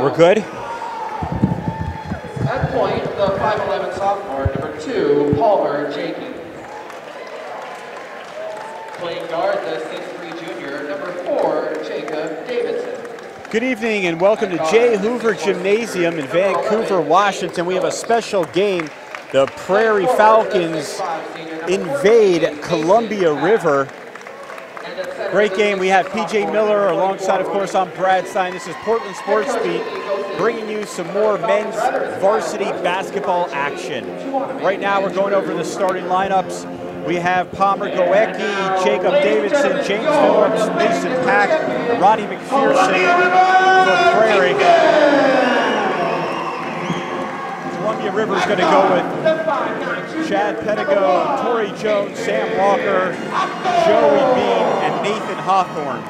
we're good. At point, the 5'11" sophomore, number 2, Palmer Jakey. Playing guard, the 6'3" junior, number 4, Jacob Davidson. Good evening and welcome to J. Hoover Gymnasium in Vancouver, Washington. We have a special game. The Prairie Falcons invade Columbia River. Great game. We have PJ Miller alongside, of course, I'm Brad Stein. This is Portland Sports Beat, bringing you some more men's varsity basketball action. Right now, we're going over the starting lineups. We have Palmer Goecki, Jacob Davidson, James Phillips, Mason Pack, Roddy McPherson for Prairie. Columbia River's going to go with Chad Pedigo, Torrey Jones, Sam Walker, Joey Bean, and Nathan Hawthorne.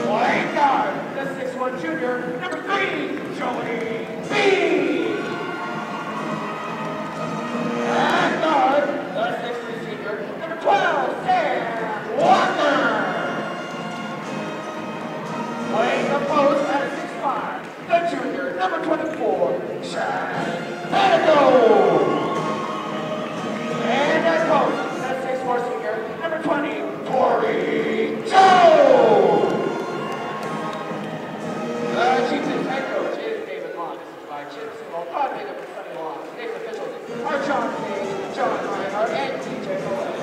Playing guard, the 6'1" junior, number 3, Joey Bean. And guard, the 6'3" senior, number 12, Sam Walker. Playing the post at 6'5", the junior, number 24, Chad Pedigo. And at post, the 6'4" senior, number 20, Torrey Jones. The Chieftans head coach is David Long, by Chip Single, Todd Bigger, and Sonny Long. Today's officials are John Hayes, John Reinhardt, and DJ Millett.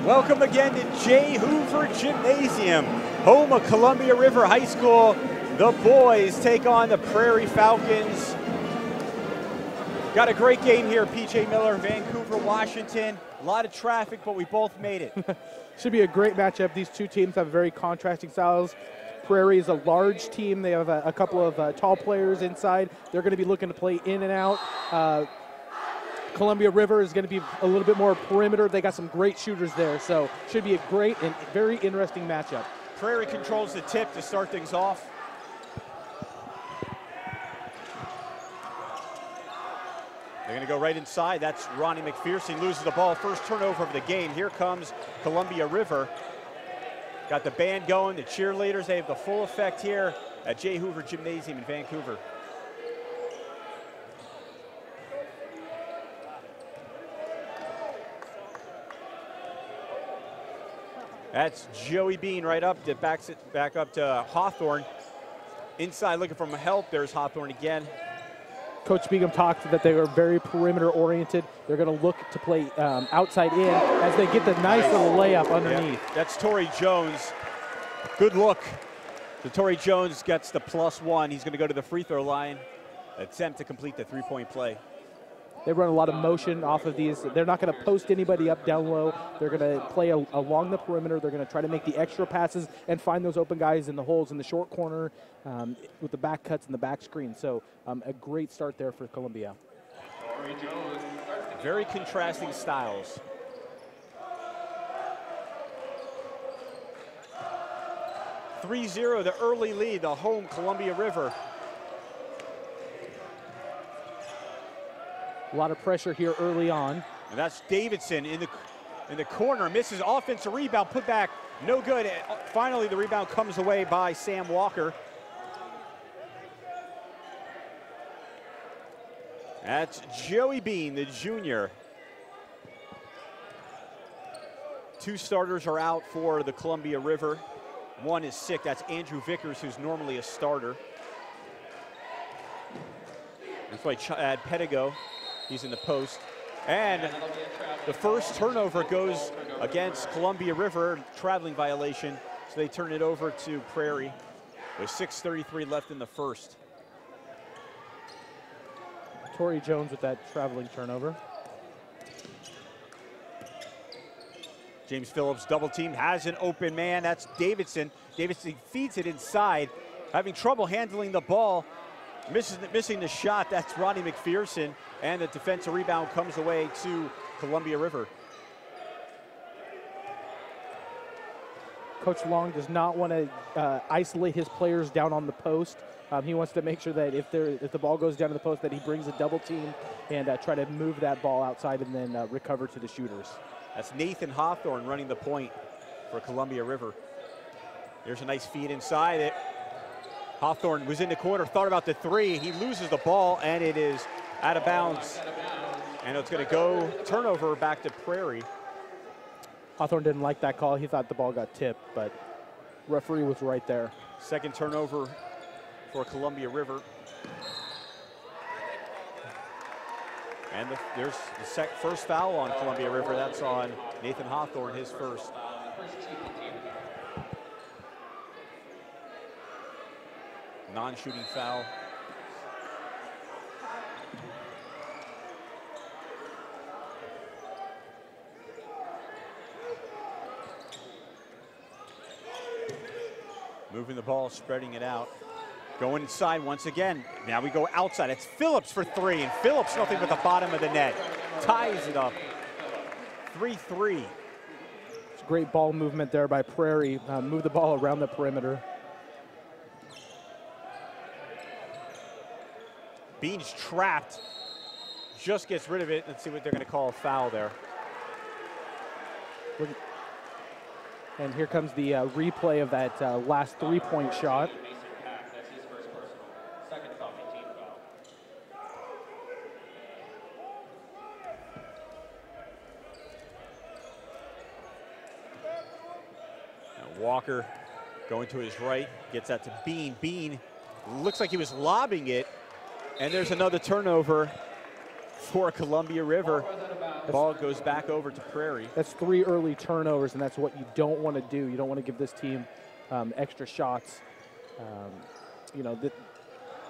Welcome again to J. Hoover Gymnasium, home of Columbia River High School. The boys take on the Prairie Falcons. Got a great game here, PJ Miller, Vancouver, Washington. A lot of traffic, but we both made it. Should be a great matchup. These two teams have very contrasting styles. Prairie is a large team. They have a couple of tall players inside. They're going to be looking to play in and out. Columbia River is going to be a little bit more perimeter. They got some great shooters there, so should be a great and very interesting matchup. Prairie controls the tip to start things off. They're going to go right inside. That's Ronnie McPherson, loses the ball. First turnover of the game. Here comes Columbia River. Got the band going, the cheerleaders. They have the full effect here at J. Hoover Gymnasium in Vancouver. That's Joey Bean right up that backs it back up to Hawthorne. Inside looking for help. There's Hawthorne again. Coach Begum talked that they are very perimeter oriented. They're going to look to play outside in as they get the nice little layup underneath. Yeah, that's Torrey Jones. Good look. So Torrey Jones gets the +1. He's going to go to the free throw line. Attempt to complete the three-point play. They run a lot of motion off of these. They're not going to post anybody up down low. They're going to play along the perimeter. They're going to try to make the extra passes and find those open guys in the holes in the short corner with the back cuts and the back screen. So a great start there for Columbia. Very contrasting styles. (3-0), the early lead, the home Columbia River. A lot of pressure here early on. And that's Davidson in the corner, misses offensive rebound, put back, no good. Finally, the rebound comes away by Sam Walker. That's Joey Bean, the junior. Two starters are out for the Columbia River. One is sick, that's Andrew Vickers, who's normally a starter. That's why Chad Pedigo. He's in the post. And the first turnover goes against Columbia River, traveling violation. So they turn it over to Prairie with 6:33 left in the first. Torrey Jones with that traveling turnover. James Phillips double team, has an open man. That's Davidson. Davidson feeds it inside, having trouble handling the ball. Missing the shot, that's Ronnie McPherson, and the defensive rebound comes away to Columbia River. Coach Long does not want to isolate his players down on the post. He wants to make sure that if the ball goes down to the post, that he brings a double team and try to move that ball outside and then recover to the shooters. That's Nathan Hawthorne running the point for Columbia River. There's a nice feed inside it. Hawthorne was in the corner, thought about the three. He loses the ball, and it is out of bounds. And it's going to go turnover back to Prairie. Hawthorne didn't like that call. He thought the ball got tipped, but referee was right there. Second turnover for Columbia River. And there's the first foul on Columbia River. That's on Nathan Hawthorne, his first. Non-shooting foul. Moving the ball, spreading it out. Going inside once again. Now we go outside. It's Phillips for three, and Phillips nothing but the bottom of the net. Ties it up. 3-3. It's great ball movement there by Prairie. Move the ball around the perimeter. Bean's trapped. Just gets rid of it. Let's see what they're going to call a foul there. And here comes the replay of that last three-point shot. Walker going to his right, gets that to Bean. Bean looks like he was lobbing it, and there's another turnover for Columbia River. Ball goes back over to Prairie. That's 3 early turnovers, and that's what you don't want to do. You don't want to give this team extra shots. You know,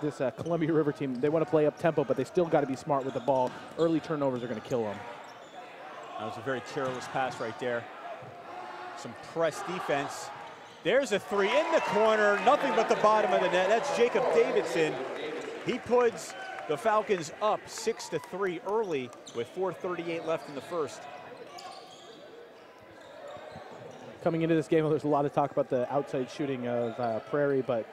this Columbia River team, they want to play up tempo, but they still got to be smart with the ball. Early turnovers are going to kill them. That was a very careless pass right there. Some press defense. There's a three in the corner, nothing but the bottom of the net. That's Jacob Davidson. He puts the Falcons up 6-3 early with 4:38 left in the first. Coming into this game, there's a lot of talk about the outside shooting of Prairie, but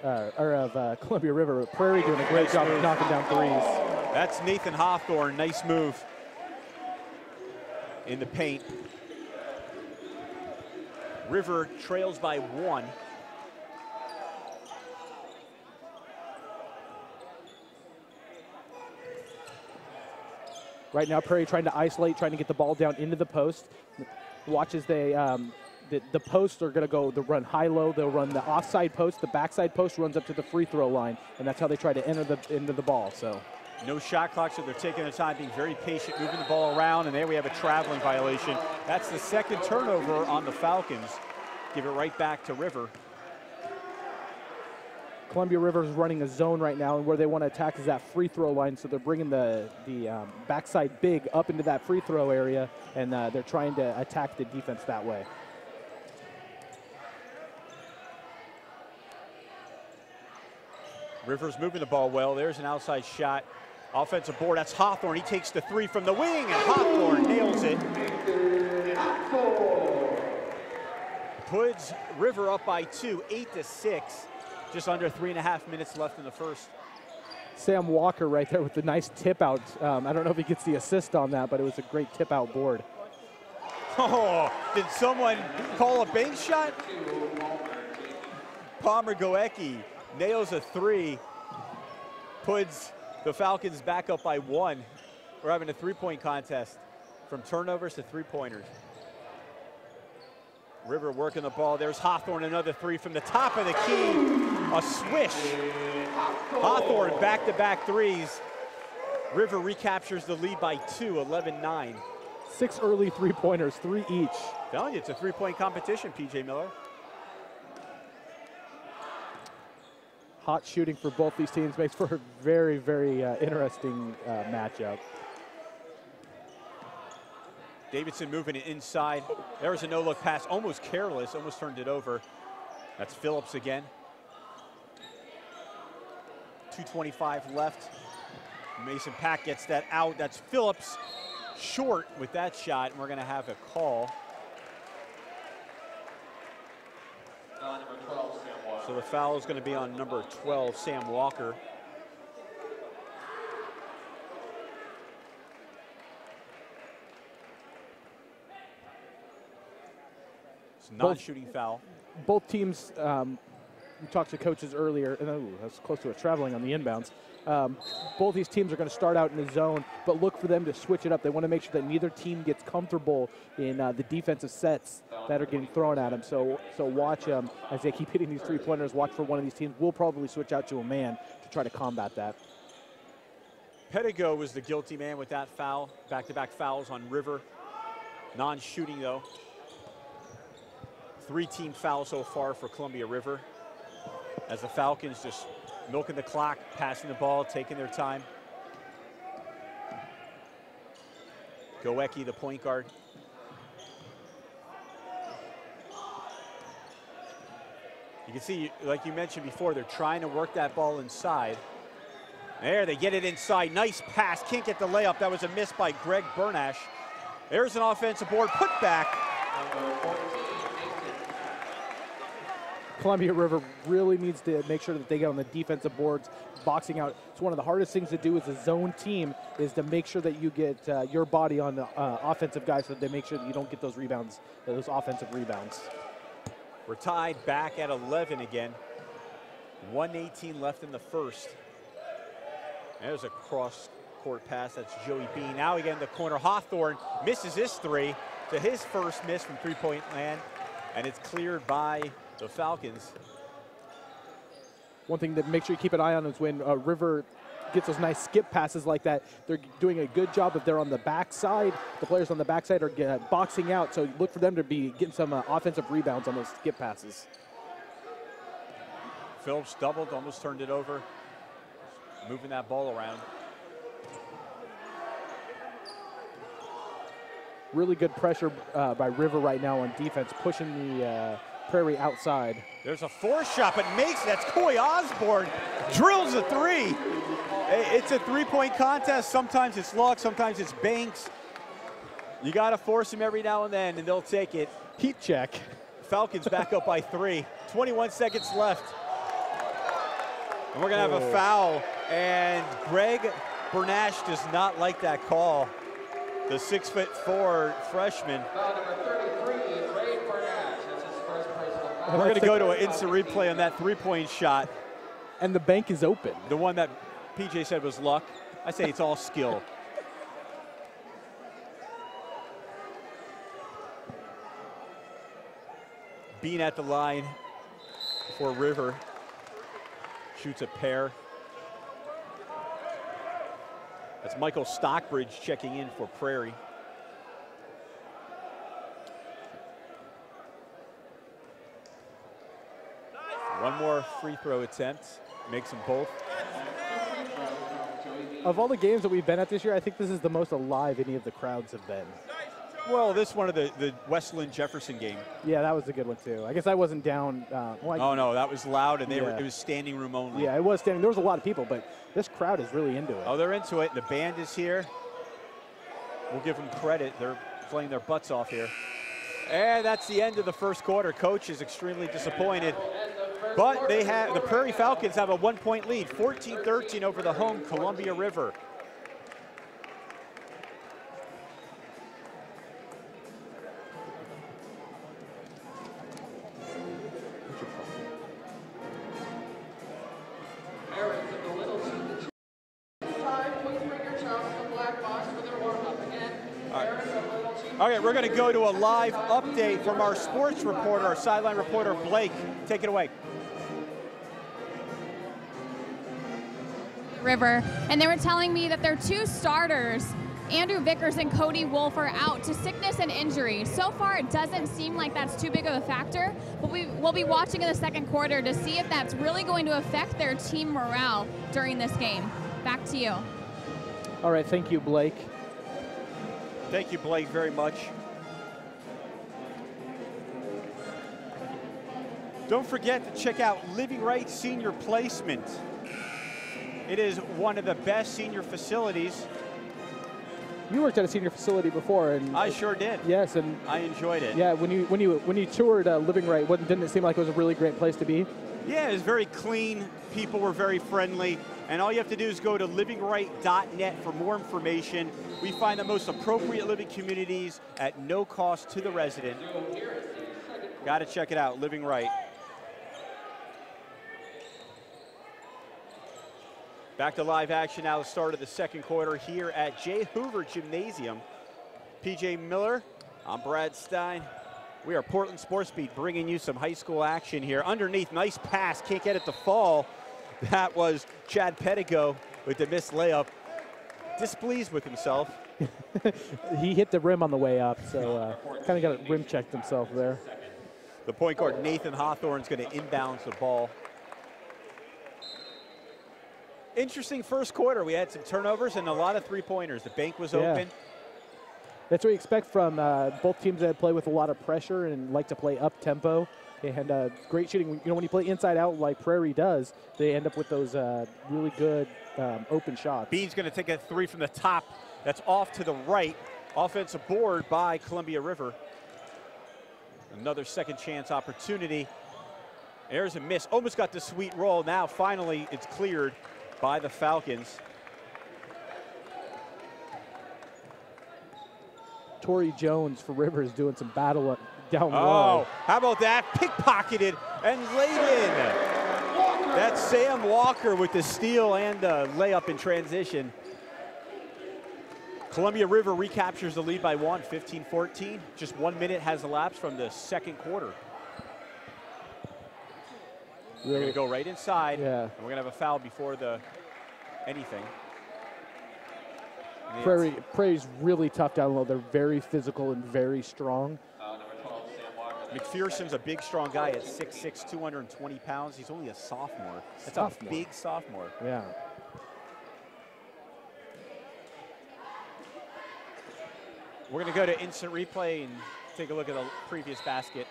of Columbia River. Prairie doing a great job of knocking down threes. That's Nathan Hawthorne. Nice move in the paint. River trails by 1. Right now, Prairie trying to isolate, trying to get the ball down into the post. Watch as they, the posts are going to go, they'll run high-low, they'll run the offside post, the backside post runs up to the free throw line, and that's how they try to enter into the ball. So, no shot clock, so they're taking their time, being very patient, moving the ball around, and there we have a traveling violation. That's the second turnover on the Falcons. Give it right back to River. Columbia River is running a zone right now, and where they want to attack is that free throw line. So they're bringing the backside big up into that free throw area, and they're trying to attack the defense that way. River's moving the ball well. There's an outside shot. Offensive board, that's Hawthorne. He takes the three from the wing, and Hawthorne nails it. Puts River up by 2, 8-6. Just under 3.5 minutes left in the first. Sam Walker right there with the nice tip out. I don't know if he gets the assist on that, but it was a great tip out board. Oh, did someone call a bank shot? Palmer Goecki nails a three, puts the Falcons back up by 1. We're having a three-point contest from turnovers to three-pointers. River working the ball. There's Hawthorne, another three from the top of the key. A swish. Hawthorne back-to-back threes. River recaptures the lead by 2, 11-9. 6 early three-pointers, 3 each. Telling you, it's a three-point competition, P.J. Miller. Hot shooting for both these teams makes for a very, very interesting matchup. Davidson moving it inside. There was a no-look pass, almost careless, almost turned it over. That's Phillips again. 2:25 left. Mason Pack gets that out. That's Phillips short with that shot, and we're going to have a call. Number 12, Sam Walker. So the foul is going to be on number 12, Sam Walker. It's a non-shooting foul. Both teams, we talked to coaches earlier, and that's close to a traveling on the inbounds. Both these teams are going to start out in the zone, but look for them to switch it up. They want to make sure that neither team gets comfortable in the defensive sets that are getting thrown at them. So watch as they keep hitting these three-pointers. Watch for one of these teams. We'll probably switch out to a man to try to combat that. Pedigo was the guilty man with that foul. Back-to-back fouls on River. Non-shooting, though. 3-team fouls so far for Columbia River, as the Falcons just milking the clock, passing the ball, taking their time. Goecki, the point guard. You can see, like you mentioned before, they're trying to work that ball inside. There, they get it inside. Nice pass. Can't get the layup. That was a miss by Greg Bernash. There's an offensive board. Put back. Columbia River really needs to make sure that they get on the defensive boards, boxing out. It's one of the hardest things to do as a zone team, is to make sure that you get your body on the offensive guys, so that they make sure that you don't get those rebounds, those offensive rebounds. We're tied back at 11 again. 1:18 left in the first. There's a cross-court pass. That's Joey Bean. Now again, the corner. Hawthorne misses his three to his first miss from three-point land, and it's cleared by the Falcons. One thing to make sure you keep an eye on is when River gets those nice skip passes like that, they're doing a good job if they're on the backside. The players on the backside are boxing out, so look for them to be getting some offensive rebounds on those skip passes. Phillips doubled, almost turned it over, moving that ball around. Really good pressure by River right now on defense, pushing the Prairie outside. There's a force shot, but makes it. That's Coy Osborne. Drills a three. It's a three-point contest. Sometimes it's luck, sometimes it's Banks. You got to force him every now and then, and they'll take it. Heat check. Falcons back up by 3. 21 seconds left. And we're going to have a foul. And Greg Bernash does not like that call. The 6'4" freshman. Foul number 33, Greg Bernash. That's his first personal foul. We're going to go to an instant replay on that three-point shot. And the bank is open. The one that PJ said was luck. I say it's all skill. Bean at the line for River. Shoots a pair. That's Michael Stockbridge checking in for Prairie. One more free throw attempt. Makes them both. Of all the games that we've been at this year, I think this is the most alive any of the crowds have been. Well, this one of the Westland Jefferson game. Yeah, that was a good one too. I guess I wasn't down. Oh no, that was loud, and it was standing room only. Yeah, it was standing. There was a lot of people, but this crowd is really into it. Oh, they're into it. The band is here. We'll give them credit. They're playing their butts off here. And that's the end of the first quarter. Coach is extremely disappointed. But the Prairie Falcons have a 1-point lead, 14-13 over the home Columbia River. Okay, we're going to go to a live update from our sports reporter, our sideline reporter, Blake. Take it away. River, and they were telling me that their 2 starters, Andrew Vickers and Cody Wolf, are out to sickness and injury. So far, it doesn't seem like that's too big of a factor, but we'll be watching in the second quarter to see if that's really going to affect their team morale during this game. Back to you. All right, thank you, Blake. Thank you, Blake, very much. Don't forget to check out Living Right Senior Placement. It is one of the best senior facilities You worked at a senior facility before, and I sure did. yes, and I enjoyed it. yeah, when you toured Living Right, didn't it seem like it was a really great place to be? Yeah, it was very clean. People were very friendly. And all you have to do is go to livinglight.net for more information. We find the most appropriate living communities at no cost to the resident. Got to check it out, Living Right. Back to live action now, the start of the second quarter here at J. Hoover Gymnasium. PJ Miller, I'm Brad Stein. We are Portland Sports Beat bringing you some high school action here. Underneath, nice pass, can't get it to fall. That was Chad Pettigo with the missed layup. Displeased with himself. He hit the rim on the way up, so kind of got it rim checked himself there. The point guard, Nathan Hawthorne's going to inbounds the ball. Interesting first quarter. We had some turnovers and a lot of three-pointers. The bank was open. That's what you expect from both teams that play with a lot of pressure and like to play up-tempo. And great shooting. You know, when you play inside out like Prairie does, they end up with those really good open shots. Bean's going to take a three from the top. That's off to the right. Offensive board by Columbia River. Another second chance opportunity. There's a miss. Almost got the sweet roll. Now finally it's cleared by the Falcons. Torrey Jones for Rivers doing some battle down low. Oh, how about that? Pickpocketed and laid in. That's Sam Walker with the steal and the layup in transition. Columbia River recaptures the lead by 15-14. Just 1 minute has elapsed from the second quarter. We're going to go right inside, and we're going to have a foul before anything. Prairie's really tough down low. They're very physical and very strong. McPherson's a big, strong guy at 6'6", 220 pounds. He's only a sophomore. That's a big sophomore. Yeah. We're going to go to instant replay and take a look at the previous basket.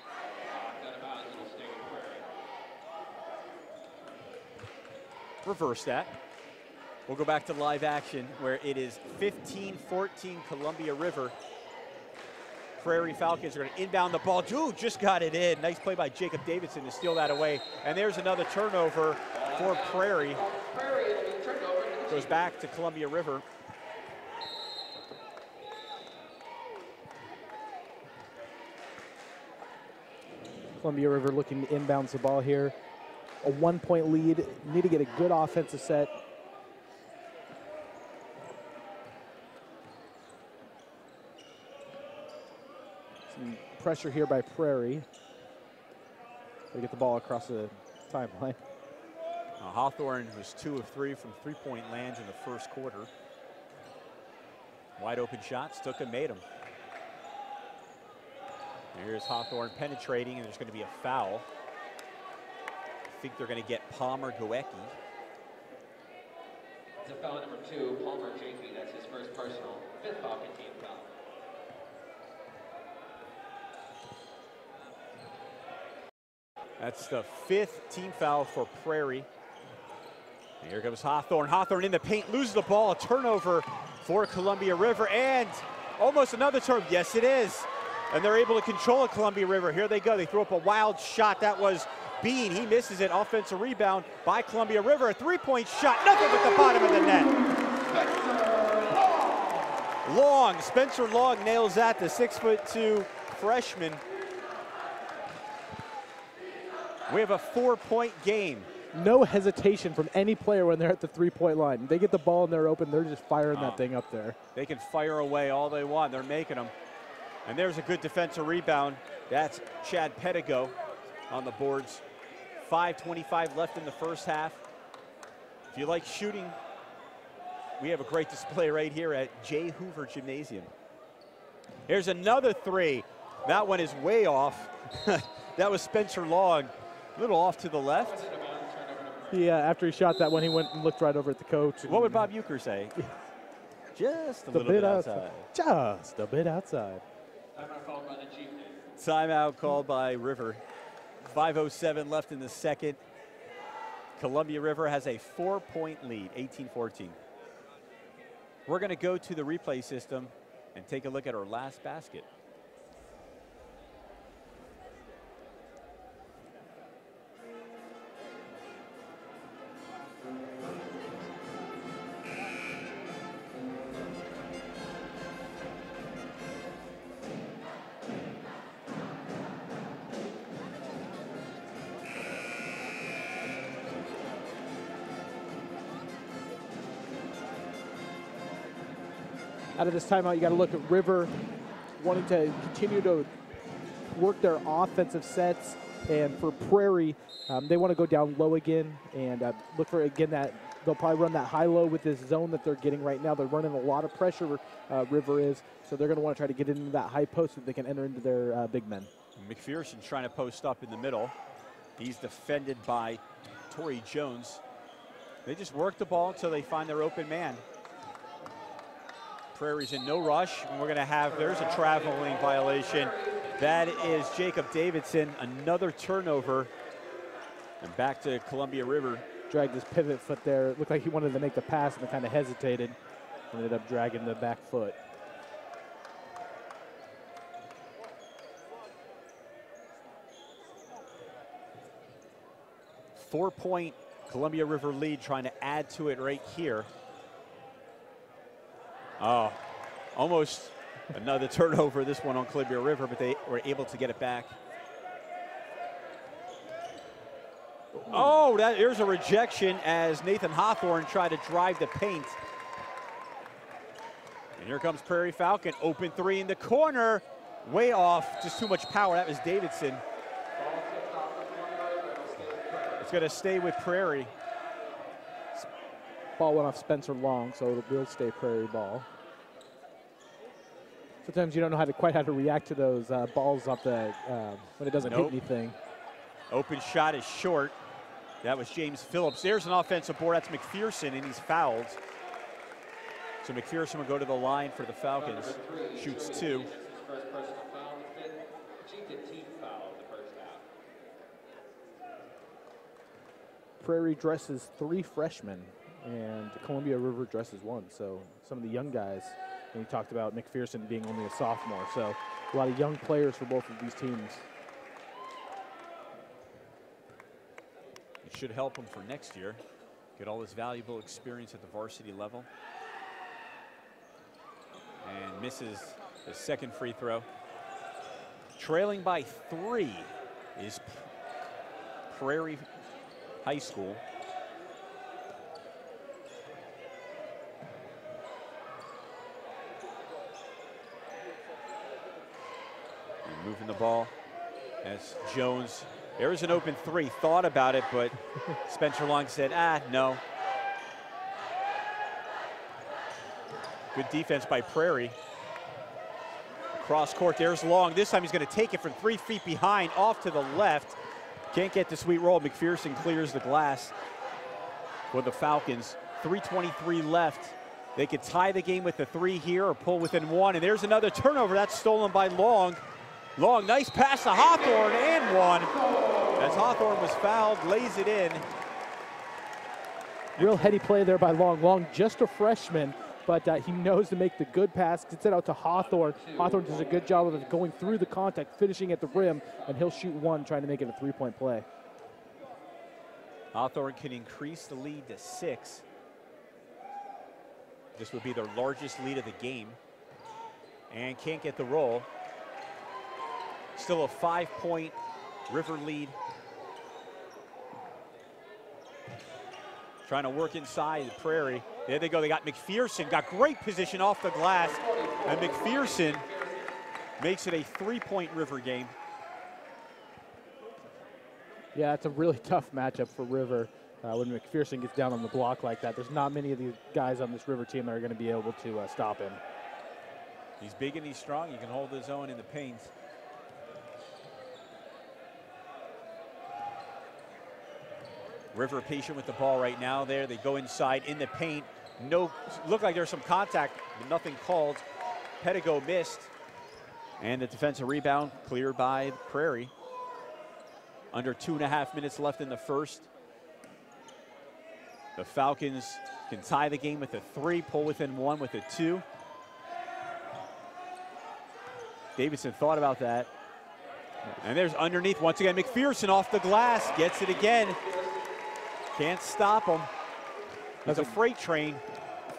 Reverse that. We'll go back to live action where it is 15-14 Columbia River. Prairie Falcons are going to inbound the ball. Dude, just got it in. Nice play by Jacob Davidson to steal that away. And there's another turnover for Prairie. Goes back to Columbia River. Columbia River looking to inbounds the ball here. A 1-point lead. Need to get a good offensive set. Some pressure here by Prairie. They get the ball across the timeline. Hawthorne was 2 of 3 from three-point land in the first quarter. Wide open shots, took them, made them. Here's Hawthorne penetrating, and there's going to be a foul. I think they're going to get Palmer Goecki. It's a foul number 2, Palmer Jakey. That's his first personal, 5th Falcon team foul. That's the 5th team foul for Prairie. And here comes Hawthorne. Hawthorne in the paint, loses the ball. A turnover for Columbia River, and almost another turnover. Yes, it is. And they're able to control it, Columbia River. Here they go. They throw up a wild shot. That was Bean. He misses it. Offensive rebound by Columbia River. A three-point shot. Nothing but the bottom of the net. Long. Spencer Long nails that, the 6'2" freshman. We have a 4-point game. No hesitation from any player when they're at the three-point line. They get the ball and they're open. They're just firing that thing up there. They can fire away all they want. They're making them. And there's a good defensive rebound. That's Chad Pettigo on the boards. 5:25 left in the first half. If you like shooting, we have a great display right here at J. Hoover Gymnasium. Here's another three. That one is way off. That was Spencer Long. A little off to the left. Yeah, after he shot that one, he went and looked right over at the coach. What would Bob Euchre say? Just a little bit outside. Just a bit outside. Timeout called by the Chieftans. Timeout called by River. 5:07 left in the second. Columbia River has a 4-point lead, 18-14. We're going to go to the replay system and take a look at our last basket. Out of this timeout, you got to look at River wanting to continue to work their offensive sets. And for Prairie, they want to go down low again and look for, again, that they'll probably run that high-low with this zone that they're getting right now. They're running a lot of pressure, River is, so they're going to want to try to get into that high post so they can enter into their big men. McPherson's trying to post up in the middle. He's defended by Torrey Jones. They just work the ball until they find their open man. Prairie's in no rush, and we're going to have, there's a traveling violation. That is Jacob Davidson, another turnover. And back to Columbia River. Dragged his pivot foot there. It looked like he wanted to make the pass and kind of hesitated. Ended up dragging the back foot. Four-point Columbia River lead, trying to add to it right here. Oh, almost another turnover, this one on Columbia River, but they were able to get it back. Oh, there's a rejection as Nathan Hawthorne tried to drive the paint. And here comes Prairie Falcon, open three in the corner, way off, just too much power. That was Davidson. It's going to stay with Prairie. Ball went off Spencer Long, so it will stay Prairie ball. Sometimes you don't know quite how to react to those balls off the when it doesn't hit anything. Open shot is short. That was James Phillips. There's an offensive board. That's McPherson, and he's fouled. So McPherson will go to the line for the Falcons. Shoots two. Prairie dresses 3 freshmen, and Columbia River dresses 1. So some of the young guys, and we talked about McPherson being only a sophomore. So a lot of young players for both of these teams. It should help him for next year. Get all this valuable experience at the varsity level. And misses the second free throw. Trailing by 3 is Prairie High School. And moving the ball as Jones. There's an open 3. Thought about it, but Spencer Long said, no. Good defense by Prairie. Cross court, there's Long. This time he's going to take it from 3 feet behind, off to the left. Can't get the sweet roll. McPherson clears the glass for the Falcons. 3:23 left. They could tie the game with the 3 here or pull within 1. And there's another turnover. That's stolen by Long. Long, nice pass to Hawthorne, and 1. As Hawthorne was fouled, lays it in. Real heady play there by Long. Long, just a freshman, but he knows to make the good pass. Gets it out to Hawthorne. Hawthorne does a good job of going through the contact, finishing at the rim, and he'll shoot 1, trying to make it a 3-point play. Hawthorne can increase the lead to 6. This would be their largest lead of the game. And can't get the roll. Still a 5-point River lead. Trying to work inside the Prairie. There they go. They got McPherson. Got great position off the glass. And McPherson makes it a 3-point River game. Yeah, it's a really tough matchup for River when McPherson gets down on the block like that. There's not many of these guys on this River team that are going to be able to stop him. He's big and he's strong. He can hold his own in the paint. River patient with the ball right now there. They go inside in the paint. Look like there's some contact, but nothing called. Pedigo missed. And the defensive rebound cleared by Prairie. Under 2.5 minutes left in the first. The Falcons Can tie the game with a 3, pull within 1 with a 2. Davidson thought about that. And there's underneath, once again, McPherson off the glass, gets it again. Can't stop him. He's a freight train.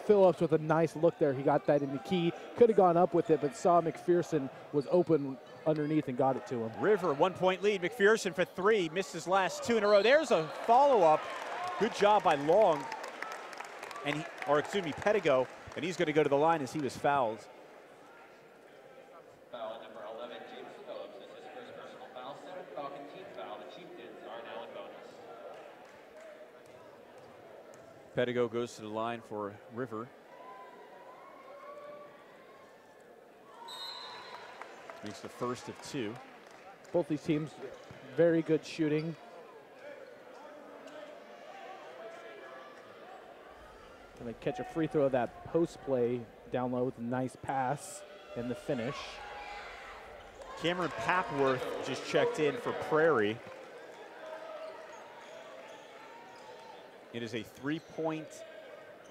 Phillips with a nice look there. He got that in the key. Could have gone up with it, but saw McPherson was open underneath and got it to him. River, 1-point lead. McPherson for 3, missed his last 2 in a row. There's a follow-up. Good job by Long, and Pedigo, and he's going to go to the line as he was fouled. Foul number 11, James Phillips. This is his first personal foul. 7th Falcon team foul. The Chieftans are now in bonus. Pedigo goes to the line for River. Makes the first of 2. Both these teams, very good shooting. And they catch a free throw of that post play down low with a nice pass and the finish. Cameron Papworth just checked in for Prairie. It is a 3-point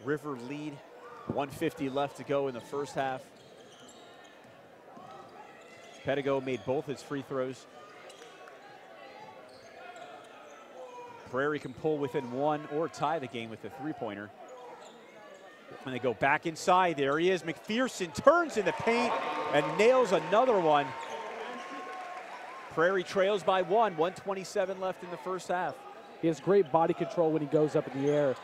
River lead. 150 left to go in the first half. Pedigo made both his free throws. Prairie can pull within 1 or tie the game with a 3-pointer. And they go back inside. There he is. McPherson turns in the paint and nails another one. Prairie trails by 1. 1:27 left in the first half. He has great body control when he goes up in the air.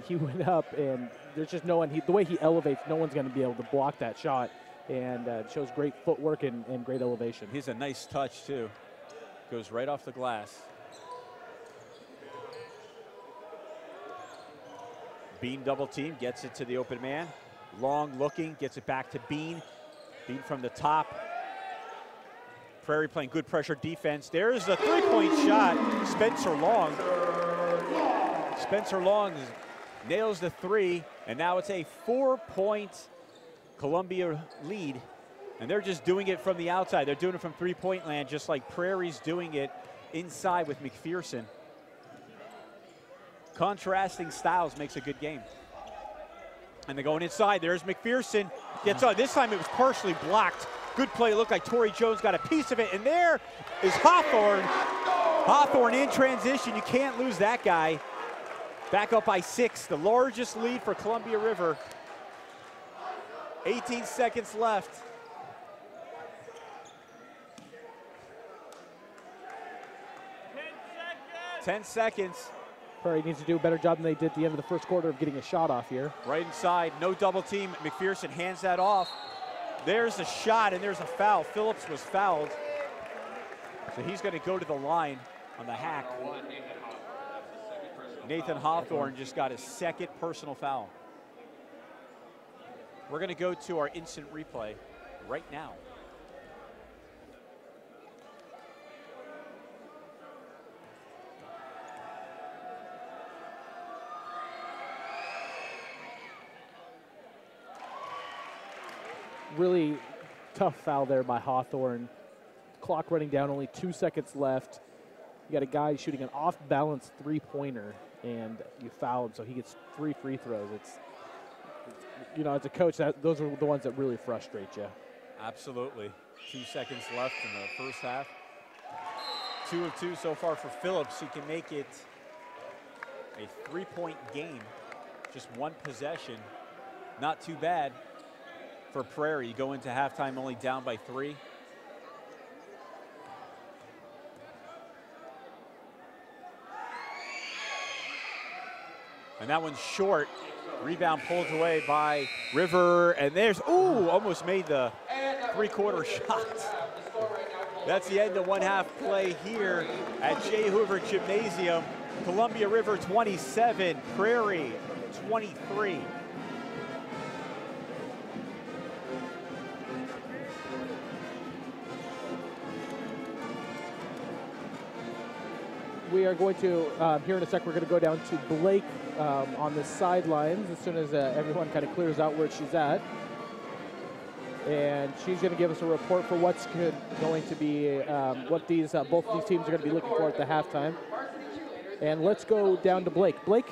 He went up, and there's just no one. The way he elevates, no one's going to be able to block that shot. And shows great footwork and great elevation. He's a nice touch, too. Goes right off the glass. Bean double team, gets it to the open man. Long looking, gets it back to Bean. Bean from the top. Prairie playing good pressure defense. There's the 3-point shot. Spencer Long. Spencer Long nails the 3, and now it's a 4-point Columbia lead, and they're just doing it from the outside. They're doing it from 3-point land, just like Prairie's doing it inside with McPherson. Contrasting styles makes a good game. And they're going inside. There's McPherson. Gets on. This time it was partially blocked. Good play. It looked like Torrey Jones got a piece of it. And there is Hawthorne. Hawthorne in transition. You can't lose that guy. Back up by 6. The largest lead for Columbia River. 18 seconds left. 10 seconds. Prairie needs to do a better job than they did at the end of the first quarter of getting a shot off here. Right inside, no double team. McPherson hands that off. There's a shot and there's a foul. Phillips was fouled. So he's going to go to the line on the hack. Nathan Hawthorne just got his 2nd personal foul. We're going to go to our instant replay right now. Really tough foul there by Hawthorne. Clock running down, only 2 seconds left. You got a guy shooting an off-balance 3-pointer, and you foul him, so he gets 3 free throws. It's, you know, as a coach, those are the ones that really frustrate you. Absolutely. 2 seconds left in the first half. 2 of 2 so far for Phillips. He can make it a 3-point game. Just 1 possession. Not too bad for Prairie. You go into halftime only down by 3. And that one's short. Rebound pulled away by River, and there's, ooh, almost made the 3-quarter shot. That's the end of 1/2 play here at J. Hoover Gymnasium. Columbia River 27, Prairie 23. We are going to, here in a sec, we're going to go down to Blake on the sidelines as soon as everyone kind of clears out where she's at. And she's going to give us a report for what's going to be, what these both of these teams are going to be looking for at the halftime. And let's go down to Blake. Blake?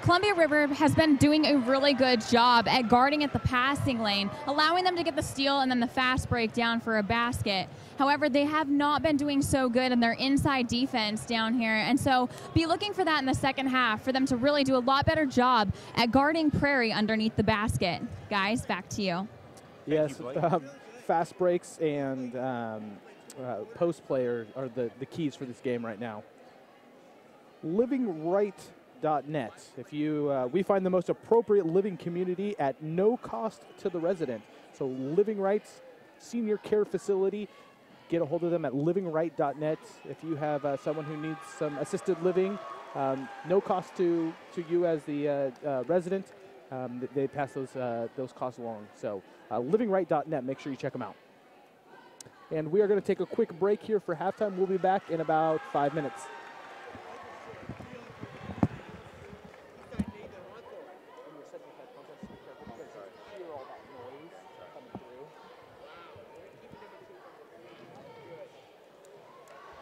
Columbia River has been doing a really good job at guarding at the passing lane, allowing them to get the steal and then the fast break down for a basket. However, they have not been doing so good in their inside defense down here, and so be looking for that in the second half for them to really do a lot better job at guarding Prairie underneath the basket. Guys, back to you. Yes, fast breaks and post player are the keys for this game right now. LivingRight.net. If you, we find the most appropriate living community at no cost to the resident. So Living Right's senior care facility. Get a hold of them at LivingRight.net. If you have someone who needs some assisted living, no cost to you as the resident. They pass those costs along. So LivingRight.net. Make sure you check them out. And we are going to take a quick break here for halftime. We'll be back in about 5 minutes.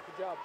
Good job.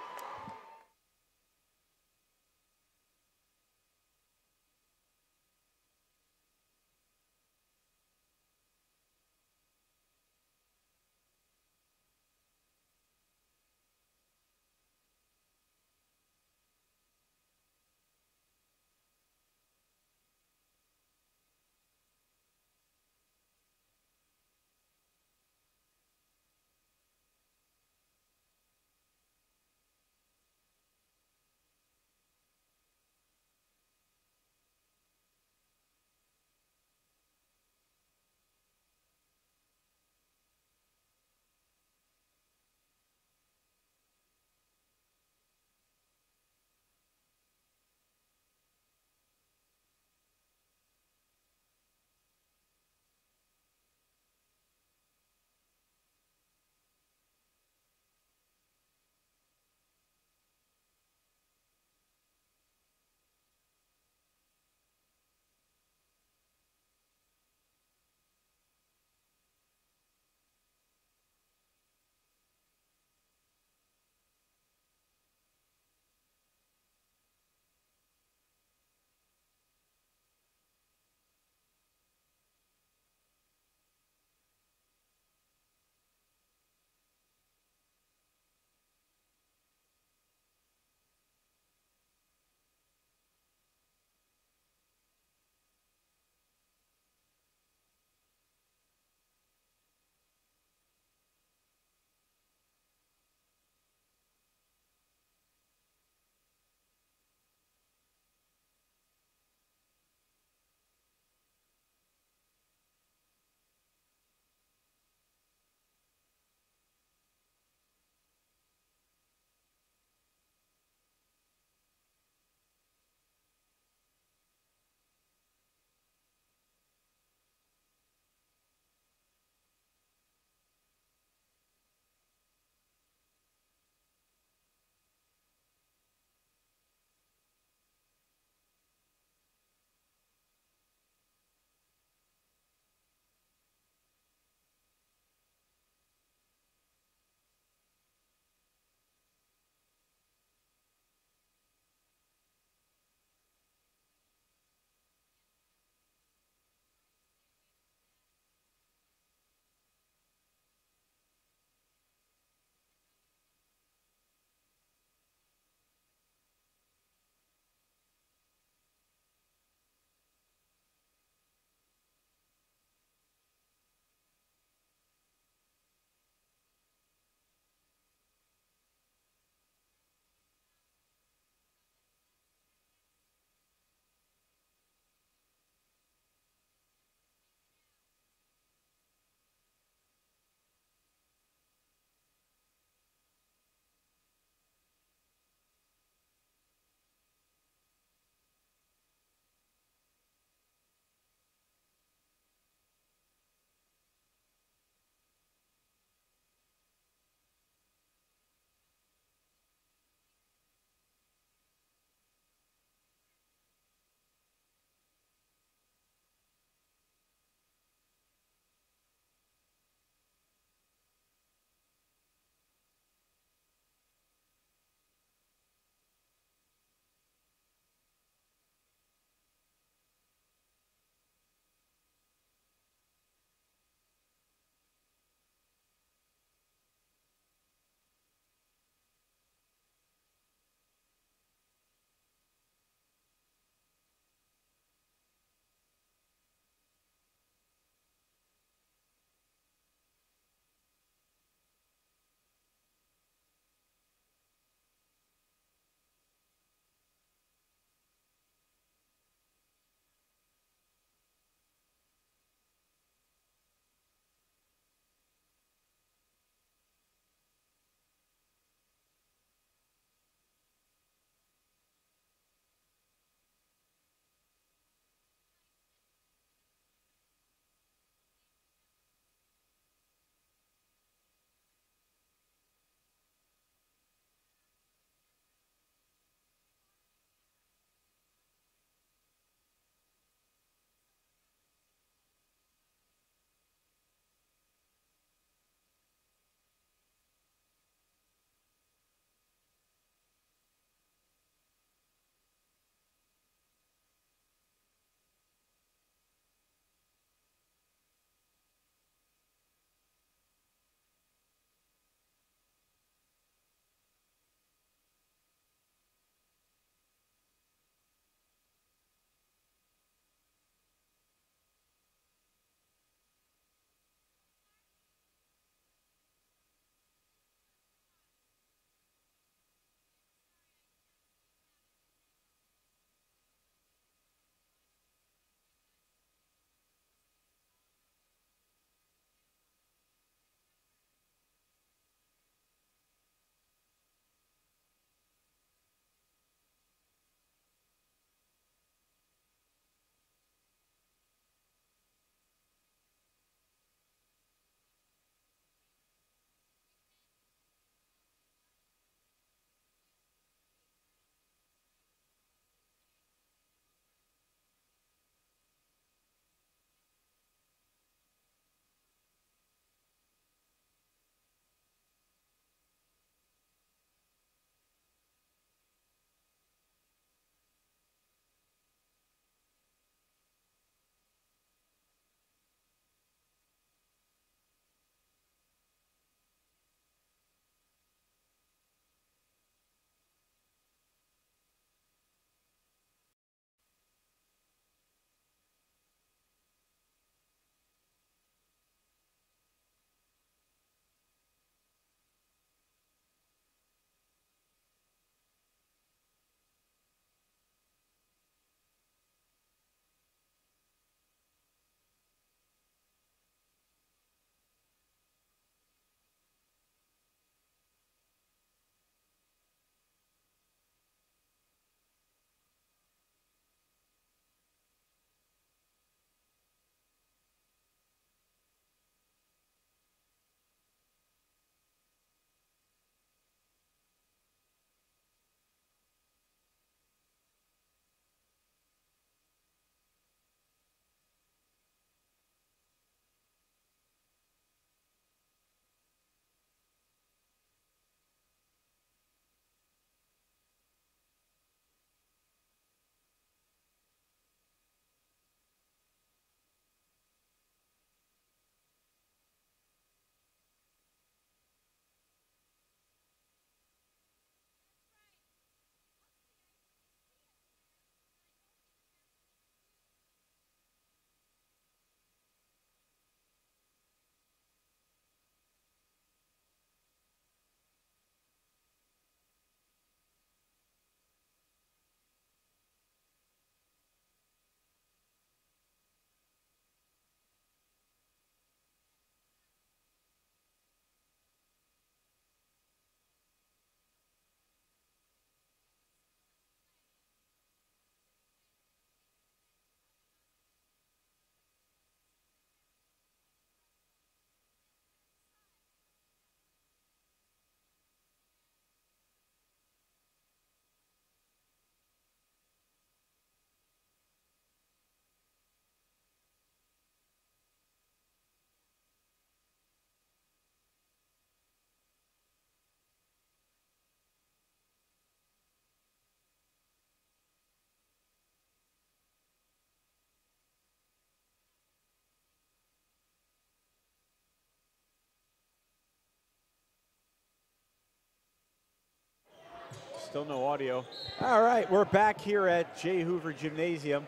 Still no audio. All right, we're back here at J. Hoover Gymnasium.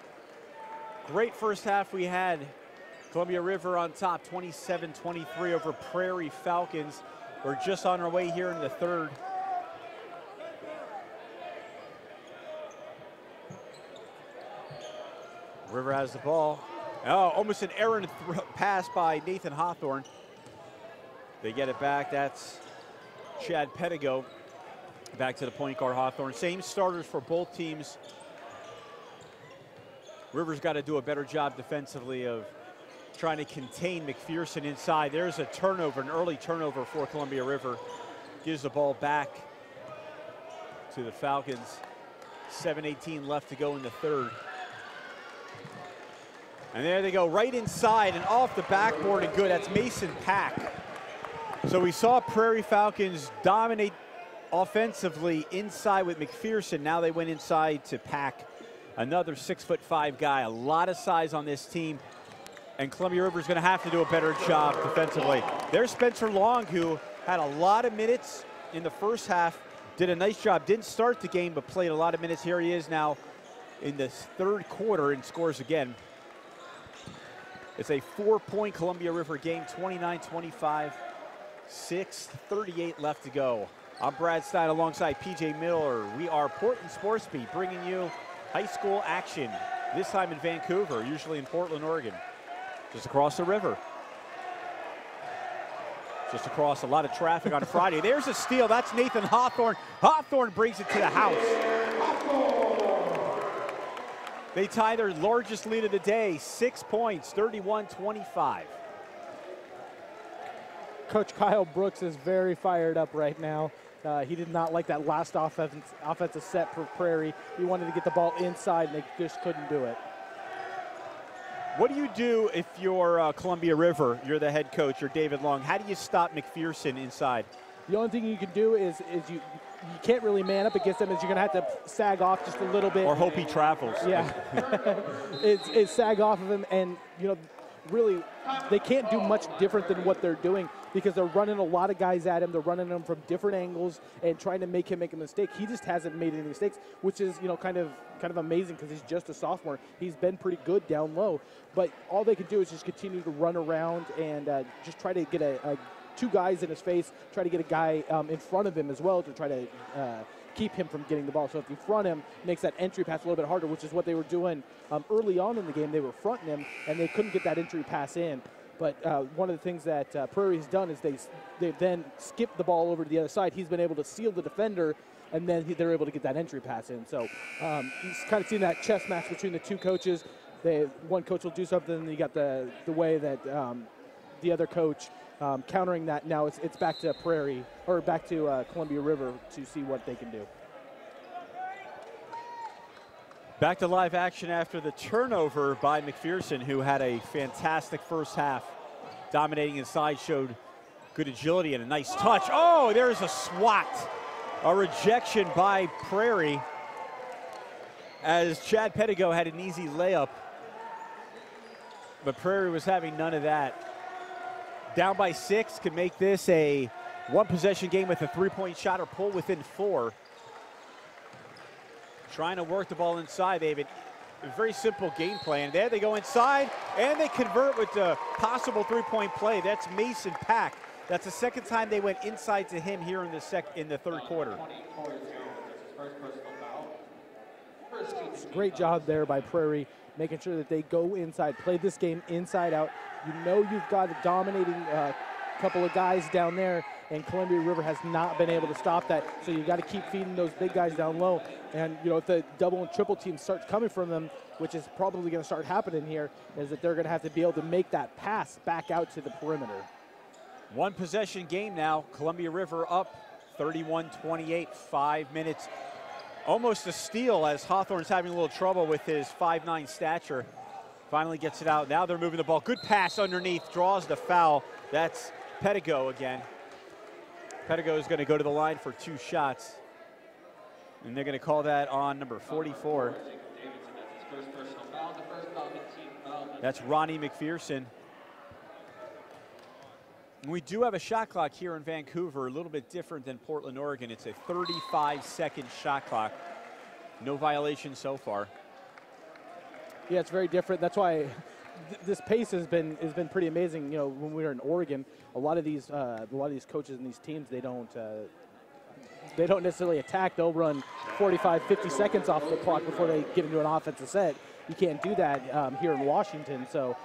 Great first half we had. Columbia River on top, 27-23 over Prairie Falcons. We're just on our way here in the third. River has the ball. Oh, almost an errant pass by Nathan Hawthorne. They get it back. That's Chad Pedigo. Back to the point guard, Hawthorne. Same starters for both teams. River's got to do a better job defensively of trying to contain McPherson inside. There's a turnover, an early turnover for Columbia River. Gives the ball back to the Falcons. 7:18 left to go in the third. And there they go, right inside and off the backboard and good. That's Mason Pack. So we saw Prairie Falcons dominate offensively inside with McPherson. Now they went inside to Pack, another 6'5" guy. A lot of size on this team. And Columbia River is going to have to do a better job defensively. There's Spencer Long, who had a lot of minutes in the first half, did a nice job. Didn't start the game, but played a lot of minutes. Here he is now in the third quarter and scores again. It's a 4-point Columbia River game, 29-25, 6:38 left to go. I'm Brad Stein alongside PJ Miller. We are Portland Sports Beat, bringing you high school action, this time in Vancouver, usually in Portland, Oregon. Just across the river. Just across a lot of traffic on Friday. There's a steal. That's Nathan Hawthorne. Hawthorne brings it to the house. They tie their largest lead of the day, 6 points, 31-25. Coach Kyle Brooks is very fired up right now. He did not like that last offensive set for Prairie. He wanted to get the ball inside, and they just couldn't do it. What do you do if you're Columbia River, you're the head coach, you're David Long? How do you stop McPherson inside? The only thing you can do is you can't really man up against him. Is you're going to have to sag off just a little bit. Or hope he travels. Yeah. it's sag off of him, and, you know, really, they can't do much different than what they're doing because they're running a lot of guys at him. They're running him from different angles and trying to make him make a mistake. He just hasn't made any mistakes, which is, you know, kind of amazing because he's just a sophomore. He's been pretty good down low, but all they can do is just continue to run around and just try to get two guys in his face, try to get a guy in front of him as well to try to keep him from getting the ball. So if you front him, it makes that entry pass a little bit harder, which is what they were doing early on in the game. They were fronting him, and they couldn't get that entry pass in. But one of the things that Prairie's done is they've then skipped the ball over to the other side. He's been able to seal the defender, and then they're able to get that entry pass in. So he's kind of seen that chess match between the two coaches. One coach will do something, and you got the way that the other coach countering that. Now it's back to Prairie, or back to Columbia River to see what they can do. Back to live action after the turnover by McPherson, who had a fantastic first half. Dominating inside, showed good agility and a nice touch. Oh, there's a swat. A rejection by Prairie as Chad Pedigo had an easy layup. But Prairie was having none of that. Down by 6, could make this a one-possession game with a three-point shot or pull within 4. Trying to work the ball inside. They have a very simple game plan. There they go inside, and they convert with the possible three-point play. That's Mason Pack. That's the second time they went inside to him here in the third quarter. Great job there by Prairie, making sure that they go inside, play this game inside out. You know you've got a dominating couple of guys down there, and Columbia River has not been able to stop that. So you got to keep feeding those big guys down low. And, you know, if the double and triple team starts coming from them, which is probably going to start happening here, is that they're going to have to be able to make that pass back out to the perimeter. One possession game now. Columbia River up 31-28, 5 minutes. Almost a steal as Hawthorne's having a little trouble with his 5'9" stature. Finally gets it out. Now they're moving the ball. Good pass underneath, draws the foul. That's Pedigo again. Pedigo is going to go to the line for 2 shots. And they're going to call that on number 44. That's Ronnie McPherson. We do have a shot clock here in Vancouver, a little bit different than Portland, Oregon. It's a 35-second shot clock. No violation so far. Yeah, it's very different. That's why this pace has been pretty amazing. You know, when we were in Oregon, a lot of these coaches and these teams, they don't necessarily attack. They'll run 45, 50 seconds off the clock before they get into an offensive set. You can't do that here in Washington. So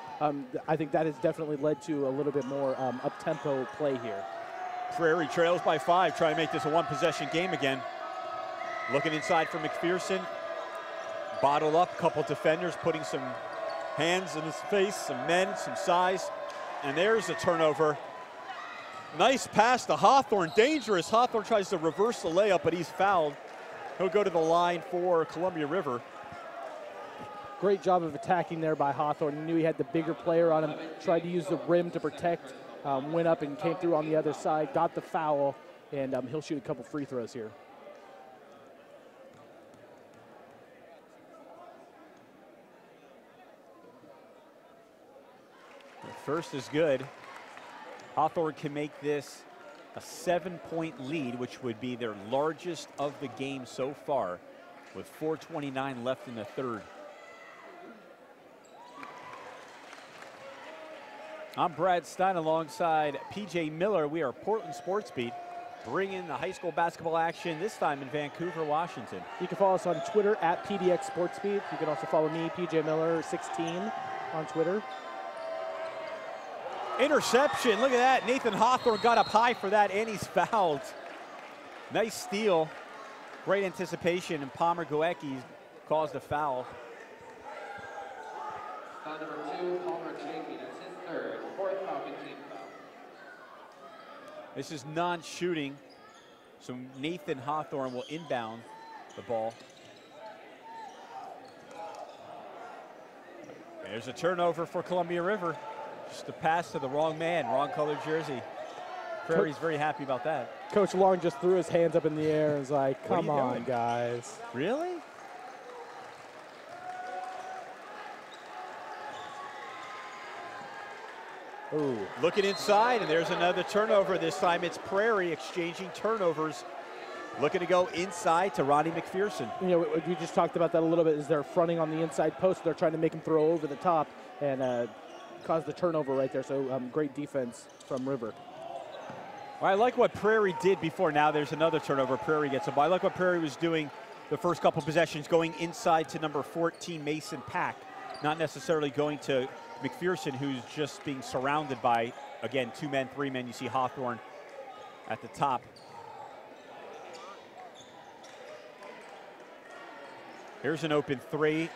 I think that has definitely led to a little bit more up-tempo play here. Prairie trails by 5, trying to make this a one-possession game again. Looking inside for McPherson. Bottled up, couple defenders putting some hands in his face, some men, some size. And there's a turnover. Nice pass to Hawthorne, dangerous. Hawthorne tries to reverse the layup, but he's fouled. He'll go to the line for Columbia River. Great job of attacking there by Hawthorne. He knew he had the bigger player on him, tried to use the rim to protect, went up and came through on the other side, got the foul, and he'll shoot a couple free throws here. The first is good. Hawthorne can make this a 7-point lead, which would be their largest of the game so far, with 4:29 left in the third. I'm Brad Stein alongside PJ Miller. We are Portland Sports Beat, bringing the high school basketball action, this time in Vancouver, Washington. You can follow us on Twitter at PDX Sports Beat. You can also follow me, PJ Miller 16, on Twitter. Interception, look at that. Nathan Hawthorne got up high for that, and he's fouled. Nice steal. Great anticipation, and Palmer Goecki caused a foul. Foul number 2, Palmer Goecki. That's his third, fourth Falcon team foul. This is non-shooting, so Nathan Hawthorne will inbound the ball. There's a turnover for Columbia River. Just a pass to the wrong man, wrong colored jersey. Prairie's very happy about that. Coach Long just threw his hands up in the air and was like, come on, doing? guys. Really? Ooh. Looking inside, and there's another turnover. This time it's Prairie exchanging turnovers. Looking to go inside to Ronnie McPherson. You know, we just talked about that a little bit. Is they're fronting on the inside post. They're trying to make him throw over the top and cause the turnover right there. So great defense from River. I like what Prairie did before. Now there's another turnover. Prairie gets a ball. I like what Prairie was doing the first couple possessions, going inside to number 14, Mason Pack. Not necessarily going to McPherson, who's just being surrounded by, again, 2 men, 3 men. You see Hawthorne at the top. Here's an open 3.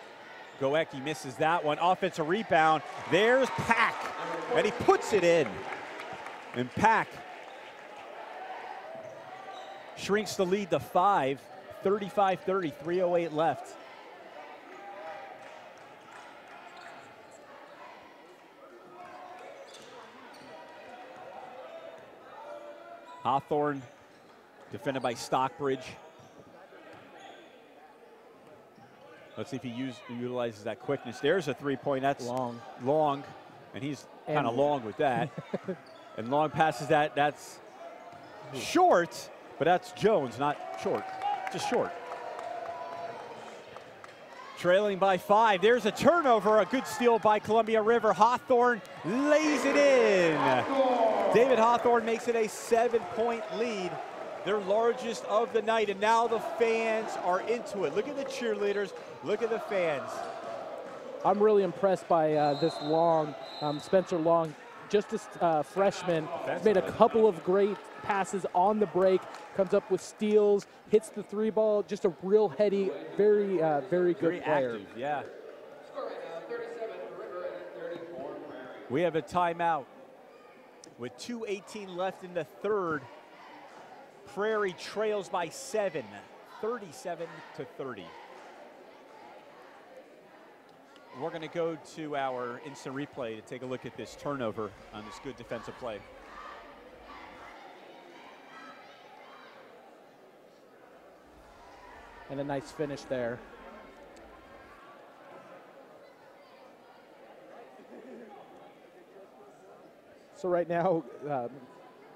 Goecki misses that one. Offensive rebound. There's Pack, and he puts it in. And Pack shrinks the lead to 5, 35-30, 3:08 left. Hawthorne defended by Stockbridge. Let's see if he utilizes that quickness. There's a 3-point. That's long, and he's kind of long with that. And Long passes that. That's short, but that's Jones, not short, just short. Trailing by 5. There's a turnover. A good steal by Columbia River. Hawthorne lays it in. David Hawthorne makes it a 7-point lead, their largest of the night, and now the fans are into it. Look at the cheerleaders. Look at the fans. I'm really impressed by this Long, Spencer Long, just a freshman, made a couple of great passes on the break, comes up with steals, hits the 3 ball, just a real heady, very good player. Active, yeah. Score right now, 37 River and 34 Prairie. We have a timeout with 2:18 left in the third. Prairie trails by 7, 37-30. We're going to go to our instant replay to take a look at this turnover on this good defensive play. And a nice finish there. So right now,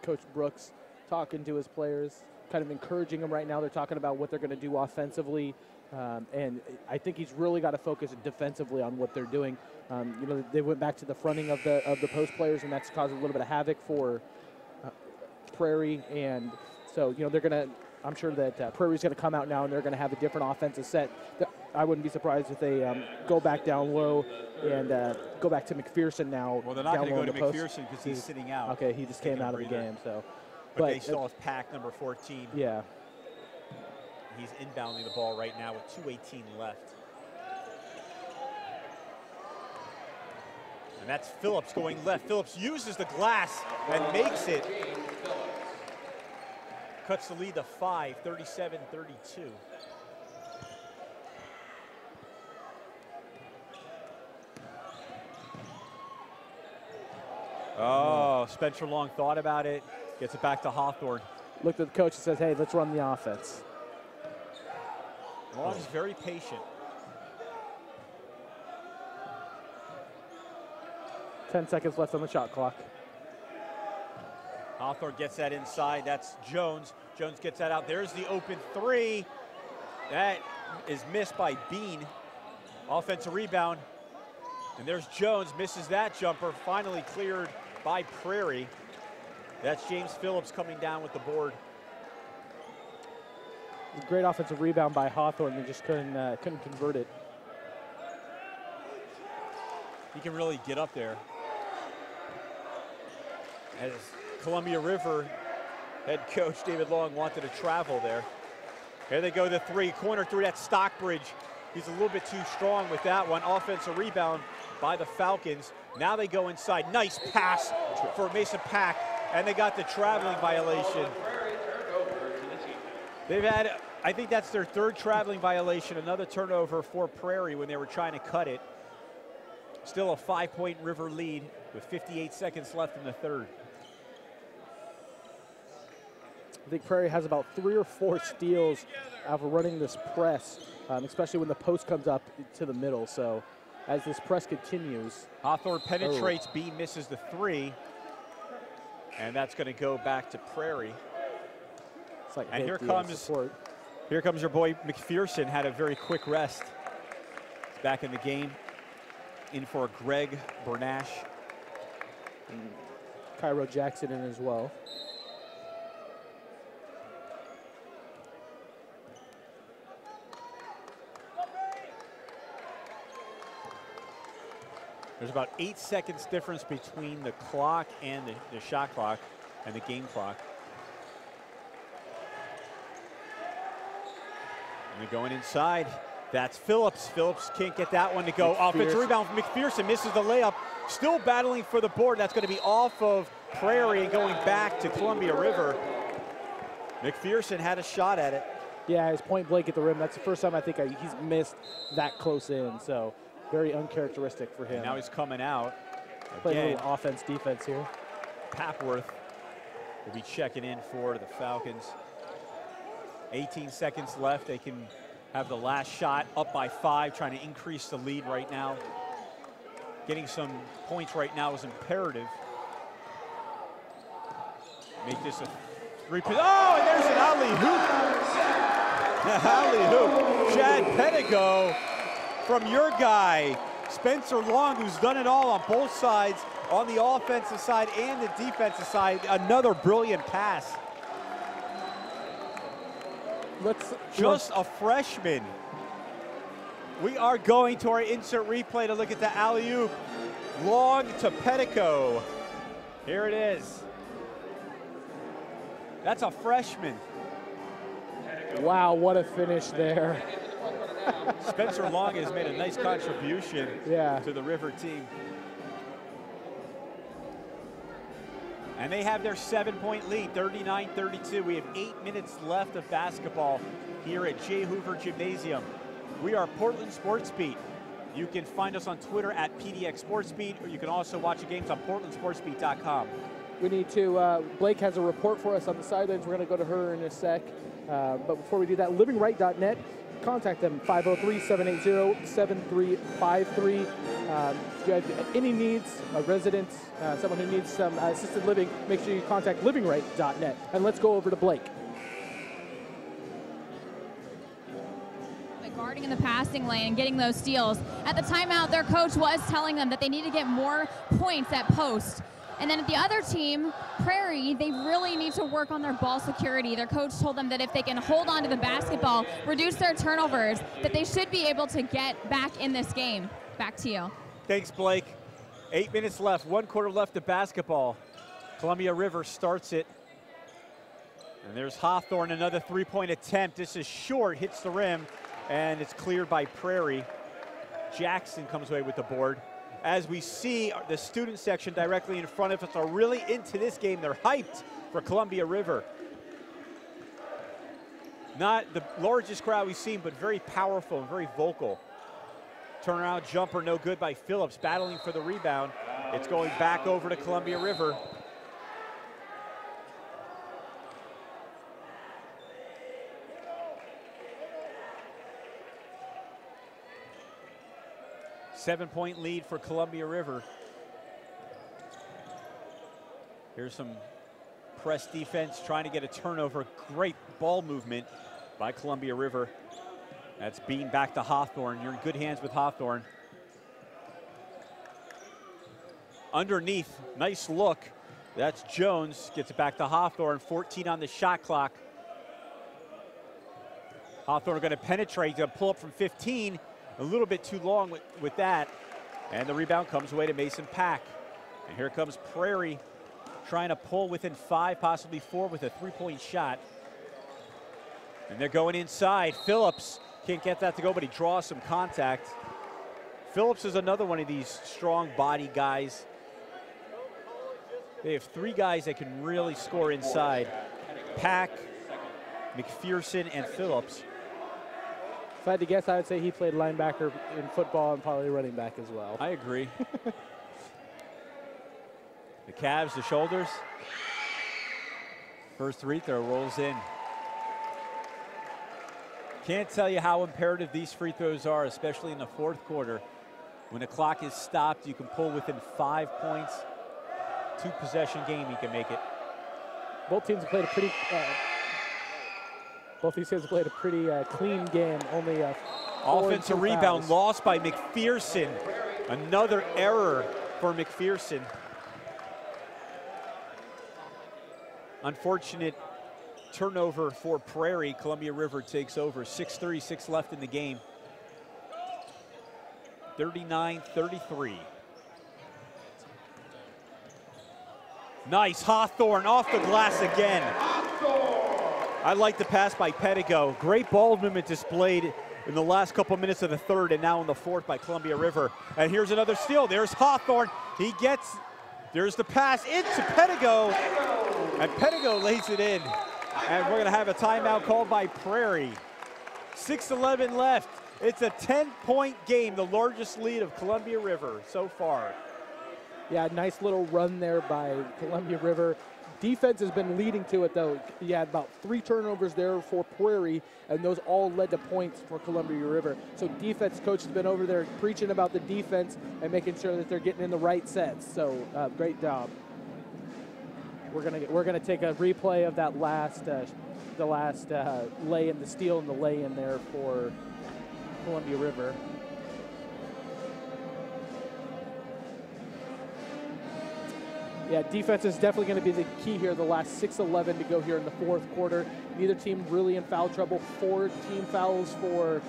Coach Brooks talking to his players, kind of encouraging them right now. They're talking about what they're going to do offensively, and I think he's really got to focus defensively on what they're doing. You know, they went back to the fronting of the post players, and that's caused a little bit of havoc for Prairie. And so, you know, they're going to, I'm sure that Prairie's going to come out now, and they're going to have a different offensive set. I wouldn't be surprised if they go back down low and go back to McPherson now. Well, they're not going to go to McPherson because he's sitting out. Okay, he just came out of the game. So, but they still have pack number 14. Yeah. He's inbounding the ball right now with 2:18 left. And that's Phillips going left. Phillips uses the glass and makes it. Cuts the lead to 5, 37-32. Oh, Spencer Long thought about it. Gets it back to Hawthorne. Looked at the coach and says, hey, let's run the offense. Long's very patient. 10 seconds left on the shot clock. Hawthorne gets that inside. That's Jones. Jones gets that out. There's the open three. That is missed by Bean. Offensive rebound. And there's Jones, misses that jumper. Finally cleared by Prairie. That's James Phillips coming down with the board. Great offensive rebound by Hawthorne. They just couldn't convert it. He can really get up there. As Columbia River head coach David Long wanted to travel there. Here they go, the three, corner three, that's Stockbridge. He's a little bit too strong with that one. Offensive rebound by the Falcons. Now they go inside. Nice pass for Mason Pack, and they got the traveling violation. They've had, I think that's their third traveling violation, another turnover for Prairie when they were trying to cut it. Still a 5-point River lead with 58 seconds left in the third. I think Prairie has about 3 or 4 steals after running this press, especially when the post comes up to the middle. So as this press continues. Hawthorne penetrates, B misses the three. And that's going to go back to Prairie. It's like and here comes your boy McPherson, had a very quick rest. He's back in the game. In for Greg Bernash. And Cairo Jackson in as well. There's about 8 seconds difference between the clock and the shot clock and the game clock. And they're going inside. That's Phillips. Phillips can't get that one to go. Offensive rebound from McPherson, misses the layup. Still battling for the board. That's going to be off of Prairie and going back to Columbia River. McPherson had a shot at it. Yeah, he's point blank at the rim. That's the first time I think he's missed that close in. So very uncharacteristic for him. And now he's coming out. Playing a little offense, defense here. Papworth will be checking in for the Falcons. 18 seconds left. They can have the last shot up by 5, trying to increase the lead right now. Getting some points right now is imperative. Make this a 3-point. Oh, and there's an alley-hoop. Alley-hoop. Chad Pedigo from your guy, Spencer Long, who's done it all on both sides, on the offensive side and the defensive side. Another brilliant pass. Just a freshman. We are going to our insert replay to look at the alley-oop. Long to Pedico. Here it is. That's a freshman. Wow, what a finish there. Spencer Long has made a nice contribution to the River team. And they have their 7-point lead, 39-32. We have 8 minutes left of basketball here at J. Hoover Gymnasium. We are Portland Sports Beat. You can find us on Twitter at PDX Sports Beat, or you can also watch the games on portlandsportsbeat.com. We need to, Blake has a report for us on the sidelines. We're going to go to her in a sec. But before we do that, livinglight.net contact them, 503-780-7353. If you have any needs, a resident, someone who needs some assisted living, make sure you contact livingrate.net. And let's go over to Blake. Guarding in the passing lane and getting those steals. At the timeout, their coach was telling them that they need to get more points at post. And then at the other team, Prairie, they really need to work on their ball security. Their coach told them that if they can hold on to the basketball, reduce their turnovers, that they should be able to get back in this game. Back to you. Thanks, Blake. 8 minutes left, 1 quarter left of basketball. Columbia River starts it. And there's Hawthorne, another three-point attempt. This is short, hits the rim, and it's cleared by Prairie. Jackson comes away with the board. As we see, the student section directly in front of us are really into this game. They're hyped for Columbia River. Not the largest crowd we've seen, but very powerful and very vocal. Turnaround jumper, no good by Phillips, battling for the rebound. It's going back over to Columbia River. Seven-point lead for Columbia River. Here's some press defense trying to get a turnover. Great ball movement by Columbia River. That's Bean back to Hawthorne. You're in good hands with Hawthorne. Underneath, nice look. That's Jones, gets it back to Hawthorne. 14 on the shot clock. Hawthorne are going to penetrate, going to pull up from 15. A little bit too long with that. And the rebound comes away to Mason Pack. And here comes Prairie trying to pull within 5, possibly 4 with a three-point shot. And they're going inside. Phillips can't get that to go, but he draws some contact. Phillips is another one of these strong body guys. They have 3 guys that can really score inside. Pack, McPherson, and Phillips. If I had to guess, I would say he played linebacker in football and probably running back as well. I agree. The calves, the shoulders. First free throw rolls in. Can't tell you how imperative these free throws are, especially in the fourth quarter. When the clock is stopped, you can pull within 5 points. 2-possession game, you can make it. Both teams have played a pretty Both these guys played a pretty clean game. Only offensive rebound lost by McPherson. Another error for McPherson. Unfortunate turnover for Prairie. Columbia River takes over. 6:36 left in the game. 39-33. Nice, Hawthorne off the glass again. I like the pass by Pedigo. Great ball movement displayed in the last couple minutes of the third and now in the fourth by Columbia River. And here's another steal. There's Hawthorne. There's the pass into Pedigo. And Pedigo lays it in. And we're going to have a timeout called by Prairie. 6:11 left. It's a 10-point game, the largest lead of Columbia River so far. Yeah, nice little run there by Columbia River. Defense has been leading to it, though. You had about 3 turnovers there for Prairie, and those all led to points for Columbia River. So defense coach has been over there preaching about the defense and making sure that they're getting in the right sets. So great job. We're gonna take a replay of that last lay in, the steal and the lay in there for Columbia River. Yeah, defense is definitely going to be the key here. The last 6:11 to go here in the fourth quarter. Neither team really in foul trouble. 4 team fouls for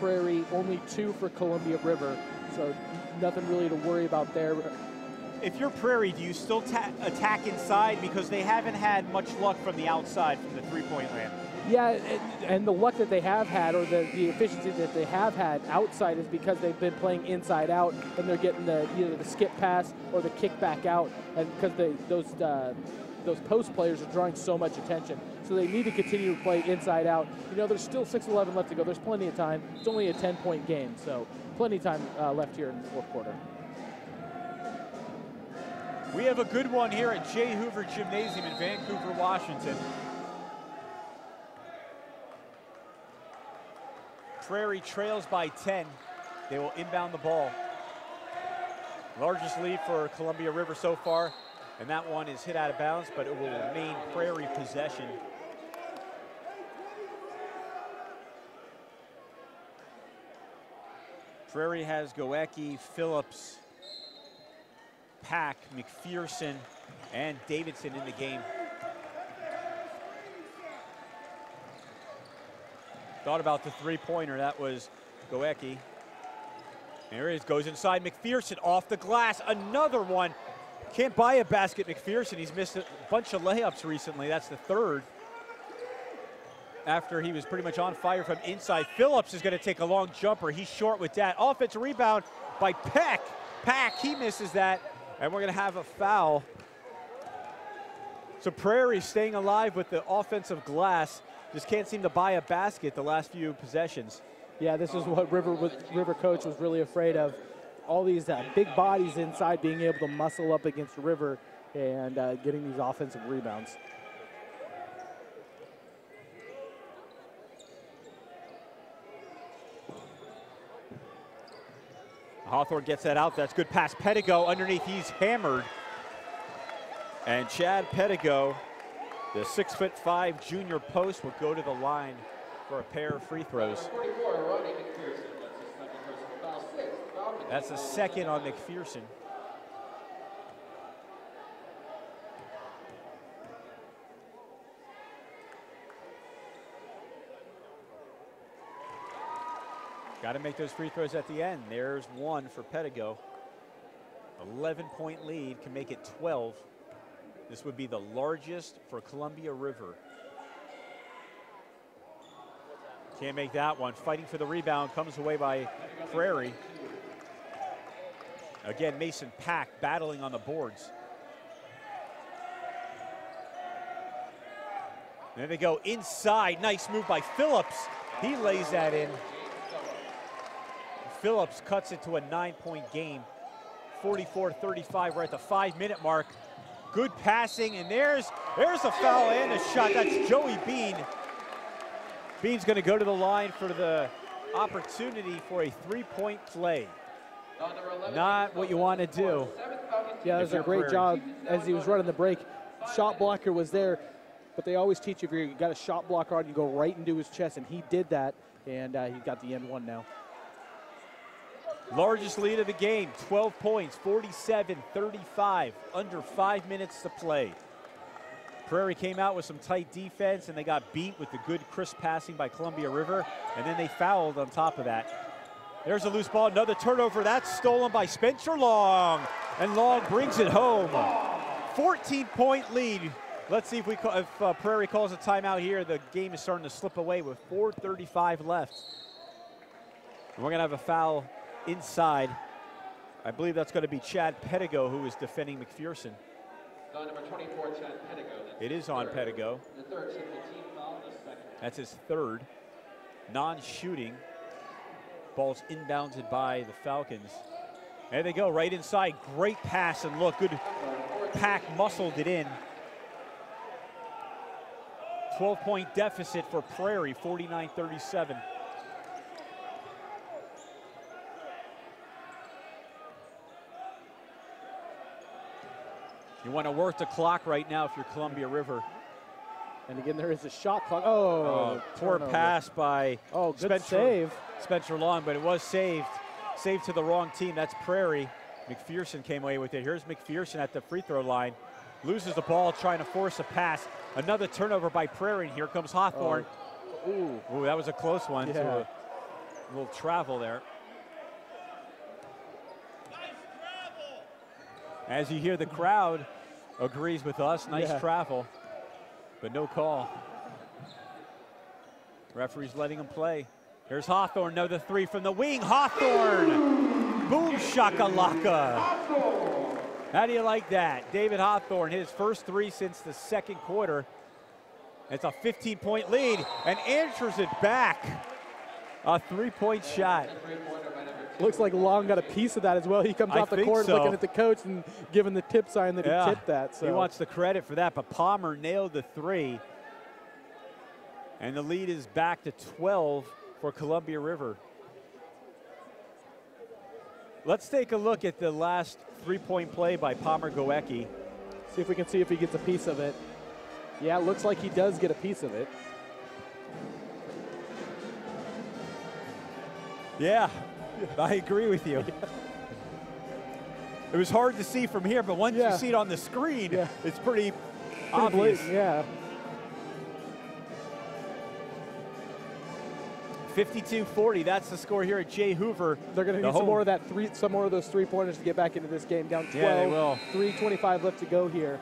Prairie, only 2 for Columbia River. So nothing really to worry about there. If you're Prairie, do you still attack inside? Because they haven't had much luck from the outside from the three-point land. Yeah, and the luck that they have had, or the efficiency that they have had outside, is because they've been playing inside out, and they're getting either the skip pass or the kick back out, and because those post players are drawing so much attention. So they need to continue to play inside out. You know, there's still 6:11 left to go. There's plenty of time. It's only a 10-point game, so plenty of time left here in the fourth quarter. We have a good one here at J. Hoover Gymnasium in Vancouver, Washington. Prairie trails by 10. They will inbound the ball. Largest lead for Columbia River so far, and that one is hit out of bounds, but it will remain Prairie possession. Prairie has Goecki, Phillips, Pack, McPherson, and Davidson in the game. Thought about the three-pointer, that was Goecki. There he is, goes inside, McPherson off the glass, another one. Can't buy a basket, McPherson. He's missed a bunch of layups recently, that's the third. After he was pretty much on fire from inside. Phillips is gonna take a long jumper, he's short with that. Offensive rebound by Pack, he misses that, and we're gonna have a foul. So Prairie staying alive with the offensive glass, just can't seem to buy a basket the last few possessions. Yeah, this is what River coach was really afraid of. All these big bodies inside being able to muscle up against River and getting these offensive rebounds. Hawthorne gets that out. That's good pass. Pedigo underneath. He's hammered. And Chad Pedigo, the 6'5" junior post, will go to the line for a pair of free throws. That's the second on McPherson. Got to make those free throws at the end. There's one for Pedigo. 11-point lead, can make it 12. This would be the largest for Columbia River. Can't make that one. Fighting for the rebound, comes away by Prairie. Again, Mason Pack battling on the boards. There they go inside. Nice move by Phillips. He lays that in. Phillips cuts it to a 9-point game. 44-35, we're at the 5-minute mark. Good passing, and there's a foul and a shot. That's Joey Bean. Bean's gonna go to the line for the opportunity for a 3-point play. Not what you want to do. Yeah, that was a great job as he was running the break. Shot blocker was there, but they always teach you if you got a shot blocker on, you go right into his chest, and he did that, and he got the end one now. Largest lead of the game, 12 points, 47-35, under 5 minutes to play. Prairie came out with some tight defense, and they got beat with the good crisp passing by Columbia River, and then they fouled on top of that. There's a loose ball, another turnover. That's stolen by Spencer Long, and Long brings it home. 14-point lead. Let's see if Prairie calls a timeout here. The game is starting to slip away with 4:35 left. And we're gonna have a foul inside. I believe that's gonna be Chad Pedigo, who is defending McPherson. Number 24, Chad Pedigo. It is on Pedigo. The third, team foul, the second. That's his third. Non-shooting. Ball's inbounded by the Falcons. There they go, right inside. Great pass, and look, good Pack muscled it in. 12-point deficit for Prairie, 49-37. You want to work the clock right now if you're Columbia River. And again, there is a shot clock. Oh, poor pass by good save. Spencer Long, but it was saved. Saved to the wrong team. That's Prairie. McPherson came away with it. Here's McPherson at the free throw line. Loses the ball, trying to force a pass. Another turnover by Prairie, and here comes Hawthorne. Ooh, that was a close one. Yeah. To a little travel there. As you hear, the crowd agrees with us. Nice travel, but no call. Referee's letting him play. Here's Hawthorne, another three from the wing. Hawthorne, boom shakalaka. How do you like that? David Hawthorne, his first three since the second quarter. It's a 15-point lead, and answers it back. A 3-point shot. Looks like Long got a piece of that as well. He comes off the court looking at the coach and giving the tip sign that he tipped that. So he wants the credit for that, but Palmer nailed the three. And the lead is back to 12 for Columbia River. Let's take a look at the last three-point play by Palmer Goecki. See if we can see if he gets a piece of it. Yeah, it looks like he does get a piece of it. Yeah, I agree with you. It was hard to see from here, but once you see it on the screen, it's pretty obvious. Blatant, yeah. 52-40, that's the score here at Jay Hoover. They're going to need some more of those three-pointers to get back into this game. Down 12, yeah, they will. 3:25 left to go here.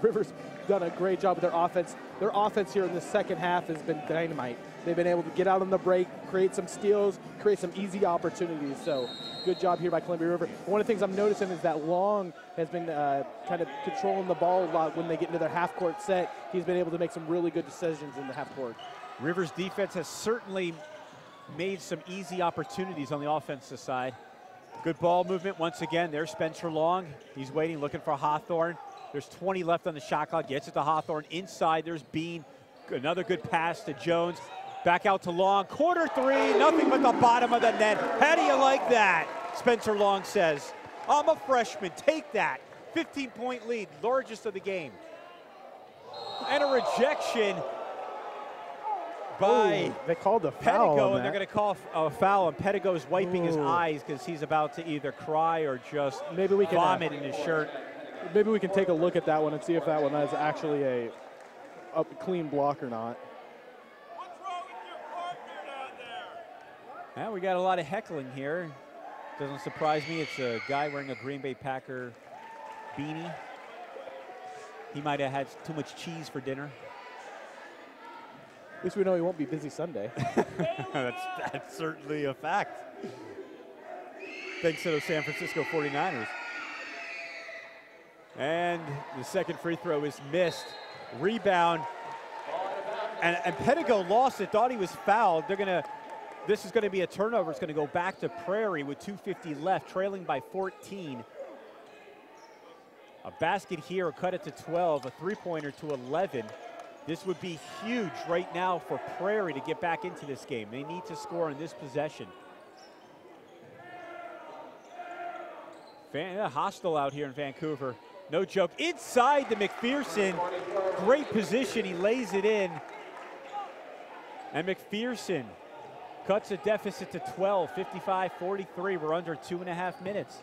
Rivers done a great job with their offense. Their offense here in the second half has been dynamite. They've been able to get out on the break, create some steals, create some easy opportunities. So good job here by Columbia River. One of the things I'm noticing is that Long has been kind of controlling the ball a lot when they get into their half-court set. He's been able to make some really good decisions in the half-court. Rivers' defense has certainly made some easy opportunities on the offensive side. Good ball movement once again. There's Spencer Long. He's waiting, looking for Hawthorne. There's 20 left on the shot clock. Gets it to Hawthorne. Inside, there's Bean. Another good pass to Jones. Back out to Long. Corner three. Nothing but the bottom of the net. How do you like that? Spencer Long says, I'm a freshman. Take that. 15-point lead. Largest of the game. And a rejection by they called the foul Pedigo, on and they're going to call a foul, and Pedigo's wiping his eyes because he's about to either cry or just vomit in his shirt. Maybe we can take a look at that one and see if that one is actually a clean block or not. What's wrong with your partner down there? Well, we got a lot of heckling here. Doesn't surprise me. It's a guy wearing a Green Bay Packer beanie. He might have had too much cheese for dinner. At least we know he won't be busy Sunday. that's certainly a fact. Thanks to the San Francisco 49ers. And the second free throw is missed. Rebound. And Pedigo lost it, thought he was fouled. This is going to be a turnover. It's going to go back to Prairie with 2:50 left, trailing by 14. A basket here, cut it to 12, a three-pointer to 11. This would be huge right now for Prairie to get back into this game. They need to score on this possession. Hostile out here in Vancouver. No joke. Inside to McPherson. Great position. He lays it in. And McPherson cuts a deficit to 12, 55-43. We're under 2.5 minutes.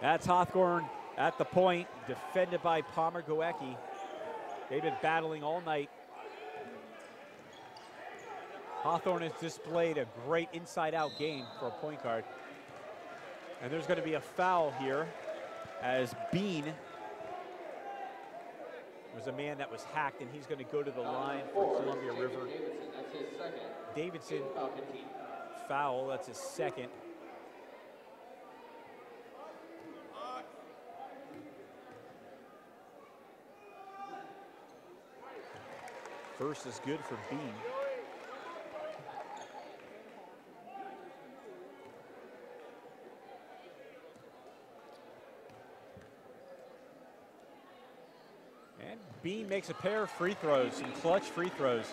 That's Hawthorne at the point, defended by Palmer Goecki. They've been battling all night. Hawthorne has displayed a great inside-out game for a point guard. And there's going to be a foul here as Bean was a man that was hacked, and he's going to go to the line for Columbia River. Davidson, foul, that's his second. First is good for Bean. And Bean makes a pair of free throws, some clutch free throws.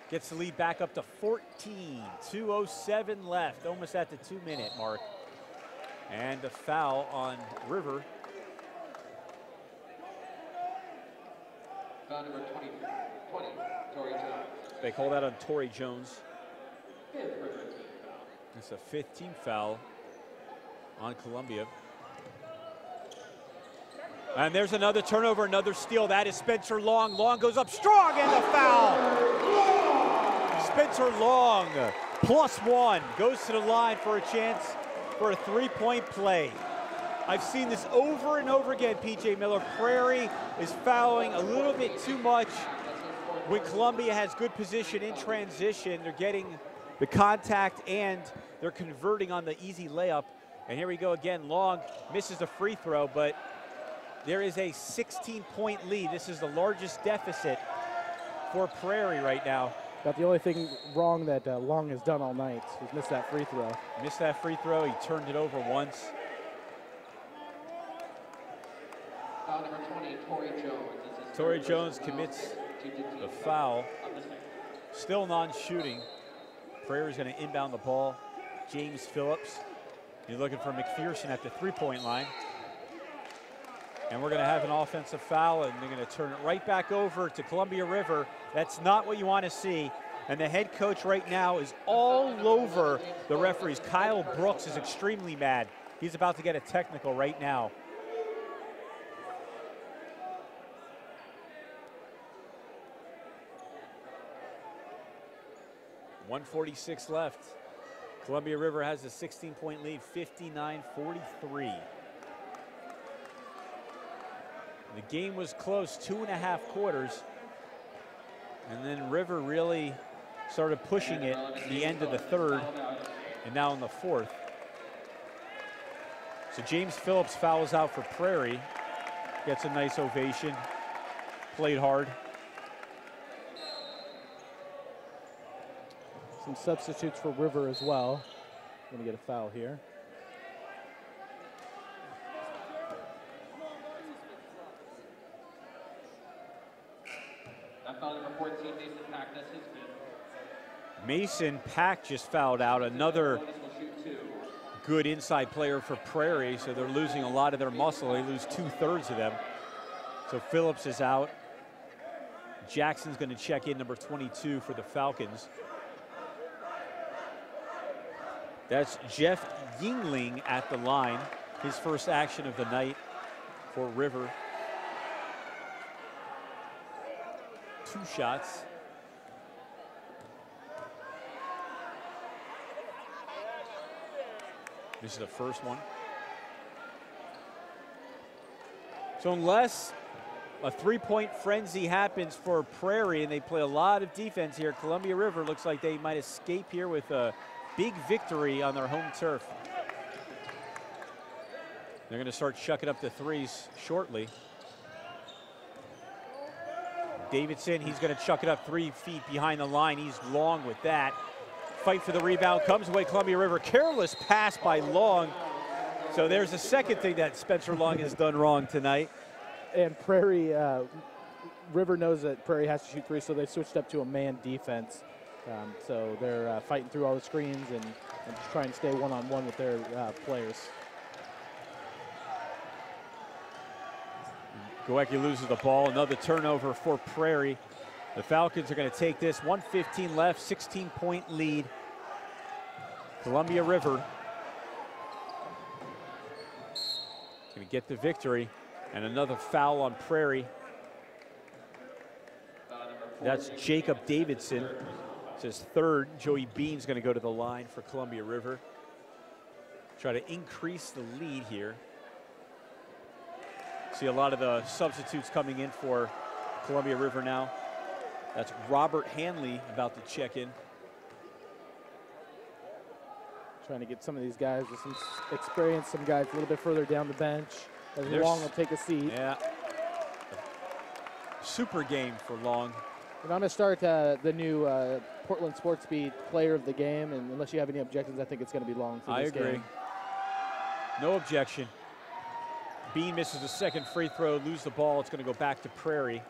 Gets the lead back up to 14. 2:07 left, almost at the 2-minute mark. And a foul on River. Foul number 20, Torrey Jones. They call that on Torrey Jones. It's a 5th team foul on Columbia. And there's another turnover, another steal. That is Spencer Long. Long goes up strong, and the foul. Spencer Long, +1, goes to the line for a chance for a 3-point play. I've seen this over and over again, PJ Miller. Prairie is fouling a little bit too much when Columbia has good position in transition. They're getting the contact and they're converting on the easy layup. And here we go again. Long misses the free throw, but there is a 16-point lead. This is the largest deficit for Prairie right now. About the only thing wrong that Long has done all night is missed that free throw. Missed that free throw. He turned it over once. Foul number 20, Torrey Jones. Torrey Jones commits the foul. Still non-shooting. Prairie's going to inbound the ball. James Phillips. He's looking for McPherson at the three-point line. And we're going to have an offensive foul, and they're going to turn it right back over to Columbia River. That's not what you want to see. And the head coach right now is all over the referees. Kyle Brooks is extremely mad. He's about to get a technical right now. .146 left. Columbia River has a 16-point lead, 59-43. The game was close, 2.5 quarters. And then River really started pushing it at the end of the third and now in the fourth. So James Phillips fouls out for Prairie. Gets a nice ovation. Played hard. Some substitutes for River as well. Going to get a foul here. Mason Pack just fouled out, another good inside player for Prairie, so they're losing a lot of their muscle. They lose 2/3 of them. So Phillips is out. Jackson's going to check in, number 22 for the Falcons. That's Jeff Yingling at the line, his first action of the night for River. 2 shots. This is the first one. So unless a three-point frenzy happens for Prairie and they play a lot of defense here, Columbia River looks like they might escape here with a big victory on their home turf. They're going to start chucking up the threes shortly. Davidson, he's going to chuck it up 3 feet behind the line. He's long with that. Fight for the rebound, comes away Columbia River. Careless pass by Long. So there's a second thing that Spencer Long has done wrong tonight. And Prairie, River knows that Prairie has to shoot 3, so they switched up to a man defense. So they're fighting through all the screens and trying to stay one-on-one with their players. Goecki loses the ball, another turnover for Prairie. The Falcons are going to take this, 1:15 left, 16-point lead. Columbia River going to get the victory, and another foul on Prairie. That's Jacob Davidson. It's his third. Joey Bean's going to go to the line for Columbia River. Try to increase the lead here. See a lot of the substitutes coming in for Columbia River now. That's Robert Hanley about to check in. Trying to get some of these guys with some experience, some guys a little bit further down the bench. As Long will take a seat. Yeah. Super game for Long. And I'm going to start the new Portland Sports Beat player of the game, and unless you have any objections, I think it's going to be Long for this game. I agree. No objection. Bean misses the second free throw, lose the ball. It's going to go back to Prairie.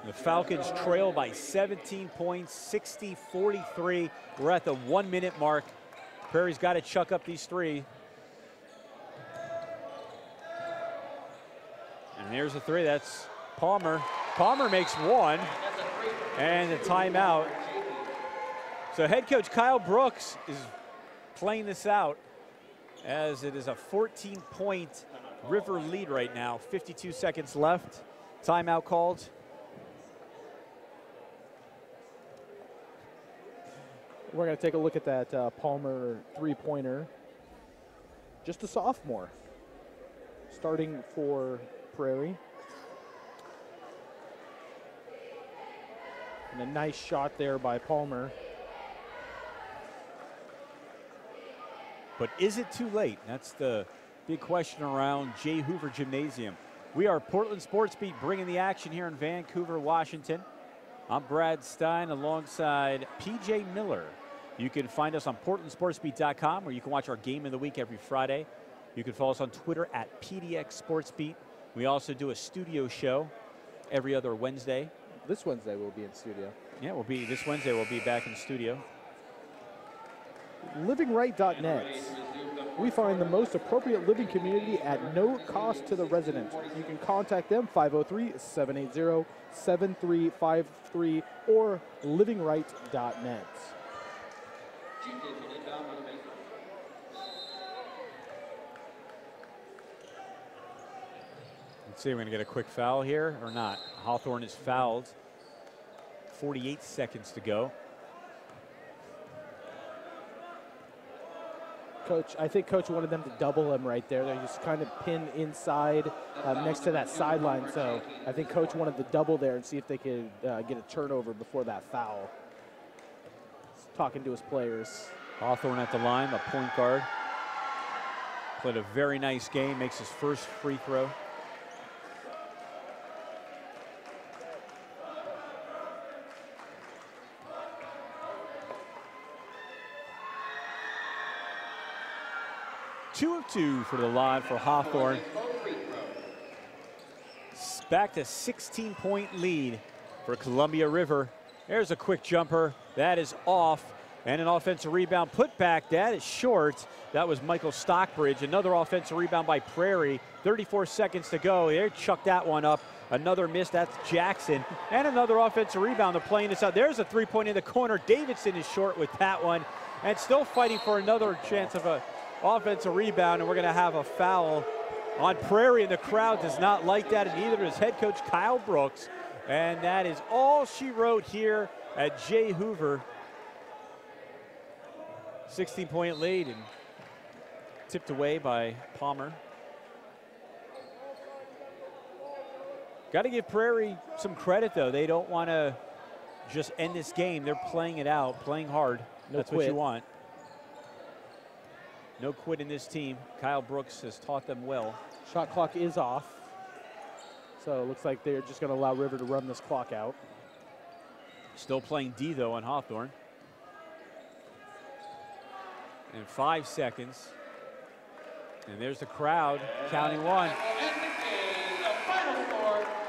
The Falcons trail by 17 points, 60-43. We're at the 1-minute mark. Prairie's got to chuck up these 3. And there's a 3. That's Palmer. Palmer makes 1. And a timeout. So head coach Kyle Brooks is playing this out as it is a 14-point River lead right now. 52 seconds left. Timeout called. We're going to take a look at that Palmer three-pointer. Just a sophomore. Starting for Prairie. And a nice shot there by Palmer. But is it too late? That's the big question around J. Hoover Gymnasium. We are Portland Sports Beat bringing the action here in Vancouver, Washington. I'm Brad Stein alongside PJ Miller. You can find us on PortlandSportsBeat.com, where you can watch our game of the week every Friday. You can follow us on Twitter at PDX Sports Beat. We also do a studio show every other Wednesday This Wednesday we'll be in studio. Yeah, this Wednesday we'll be back in studio. LivingRight.net. We find the most appropriate living community at no cost to the resident. You can contact them 503-780-7353 or livingright.net. Let's see, we're going to get a quick foul here or not. Hawthorne is fouled. 48 seconds to go. Coach, I think Coach wanted them to double him right there. They just kind of pin inside next to that sideline. So I think Coach wanted the double there and see if they could get a turnover before that foul. He's talking to his players. Hawthorne at the line, the point guard. Played a very nice game, makes his first free throw. Two of two for the line for Hawthorne. Back to 16-point lead for Columbia River. There's a quick jumper. That is off. And an offensive rebound put back. That is short. That was Michael Stockbridge. Another offensive rebound by Prairie. 34 seconds to go. They chucked that one up. Another miss. That's Jackson. And another offensive rebound. They're playing this out. There's a three-point in the corner. Davidson is short with that one. And still fighting for another chance of a offensive rebound, and we're going to have a foul on Prairie, and the crowd does not like that, and neither does head coach Kyle Brooks. And that is all she wrote here at Jay Hoover. 16-point lead and tipped away by Palmer. Got to give Prairie some credit, though. They don't want to just end this game. They're playing it out, playing hard. That's what you want. No quit in this team. Kyle Brooks has taught them well. Shot clock is off. So it looks like they're just going to allow River to run this clock out. Still playing D, though, on Hawthorne. And 5 seconds. And there's the crowd counting one.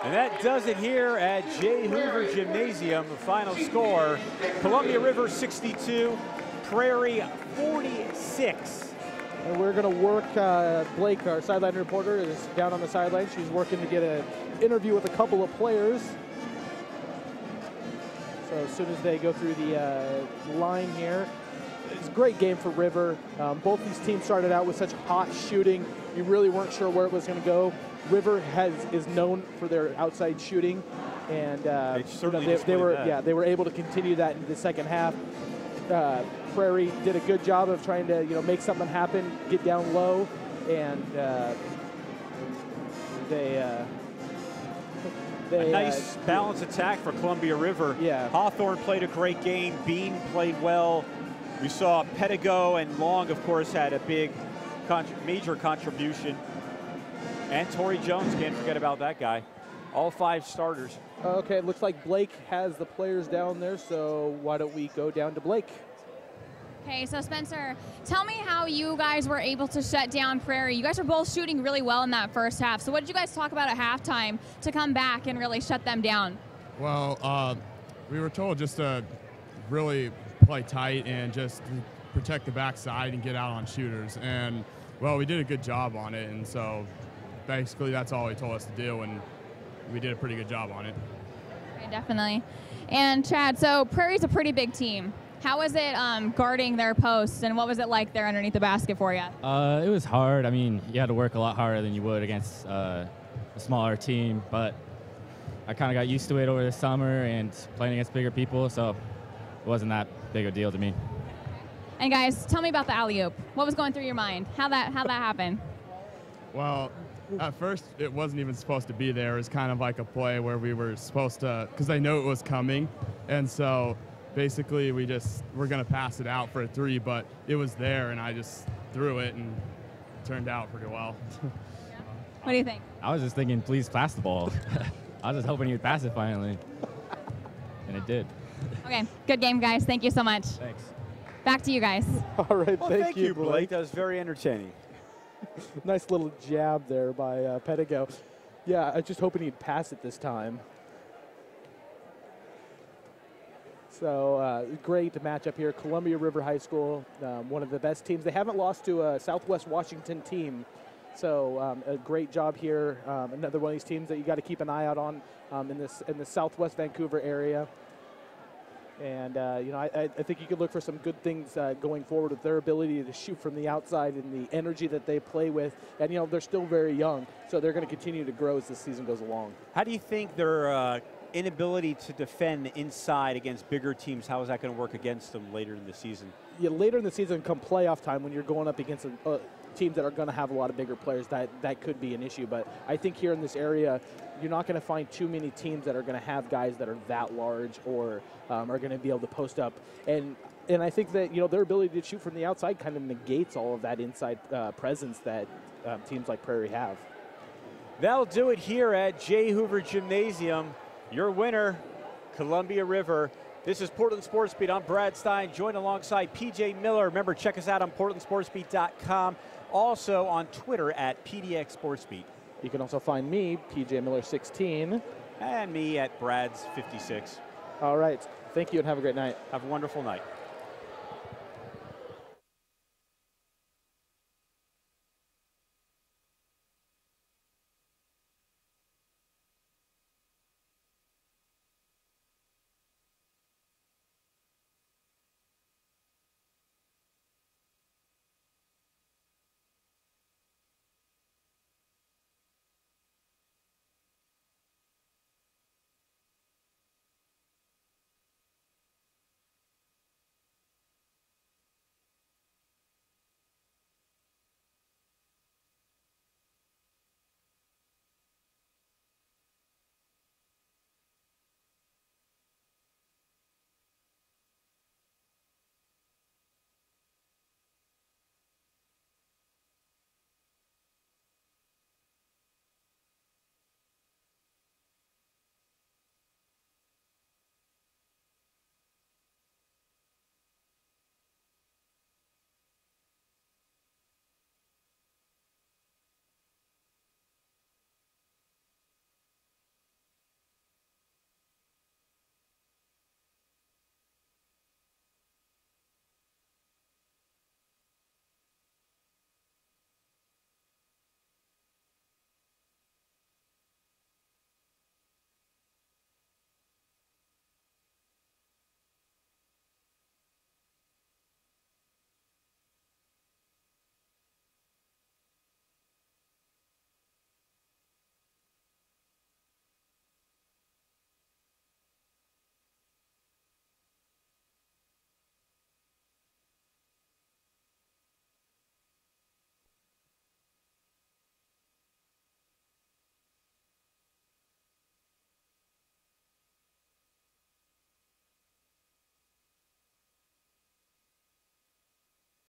And that does it here at Jay Hoover Gymnasium. The final score, Columbia River 62, Prairie 46. And we're going to work, Blake, our sideline reporter, is down on the sideline. She's working to get an interview with a couple of players. So as soon as they go through the line here, it's a great game for River. Both these teams started out with such hot shooting. You really weren't sure where it was going to go. River is known for their outside shooting, and they were able to continue that in the second half. Prairie did a good job of trying to make something happen, get down low, and a nice balanced attack for Columbia River. Yeah. Hawthorne played a great game. Bean played well. We saw Pedigo and Long, of course, had a big, major contribution. And Torrey Jones, can't forget about that guy. All 5 starters. Okay, it looks like Blake has the players down there, so why don't we go down to Blake? Okay, so Spencer, tell me how you guys were able to shut down Prairie. You guys were both shooting really well in that first half. So what did you guys talk about at halftime to come back and really shut them down? Well, we were told just to really play tight and just protect the backside and get out on shooters. And, well, we did a good job on it. And so basically that's all he told us to do, and we did a pretty good job on it. Okay, definitely. And Chad, so Prairie's a pretty big team. How was it guarding their posts, and what was it like there underneath the basket for you? It was hard. I mean, you had to work a lot harder than you would against a smaller team, but I kind of got used to it over the summer and playing against bigger people, so it wasn't that big a deal to me. And guys, tell me about the alley-oop. What was going through your mind? How'd that happen? Well, at first it wasn't even supposed to be there. It was kind of like a play where we were supposed to, because I know it was coming, and so basically we're going to pass it out for a 3, but it was there, and I just threw it, and it turned out pretty well. What do you think? I was just thinking, please pass the ball. I was just hoping you'd pass it finally, and it did. Okay, good game, guys. Thank you so much. Thanks. Back to you guys. All right, Well, thank you, Blake. That was very entertaining. Nice little jab there by Pedigo. Yeah, I was just hoping he'd pass it this time. So great matchup here. Columbia River High School, one of the best teams. They haven't lost to a Southwest Washington team. So a great job here. Another one of these teams that you got to keep an eye out on in the Southwest Vancouver area. And you know, I think you could look for some good things going forward with their ability to shoot from the outside and the energy that they play with. And you know, they're still very young, so they're going to continue to grow as the season goes along. How do you think their inability to defend inside against bigger teams, how is that going to work against them later in the season? Yeah, later in the season, come playoff time, when you're going up against teams that are going to have a lot of bigger players, that could be an issue. But I think here in this area, you're not going to find too many teams that are going to have guys that are that large or are going to be able to post up. And I think that, you know, their ability to shoot from the outside kind of negates all of that inside presence that teams like Prairie have. That'll do it here at J. Hoover Gymnasium. Your winner, Columbia River. This is Portland Sports Beat. I'm Brad Stein, joined alongside PJ Miller. Remember, check us out on portlandsportsbeat.com. Also on Twitter at PDX Sports Beat. You can also find me, PJ Miller 16. And me at Brad's 56. All right. Thank you and have a great night. Have a wonderful night.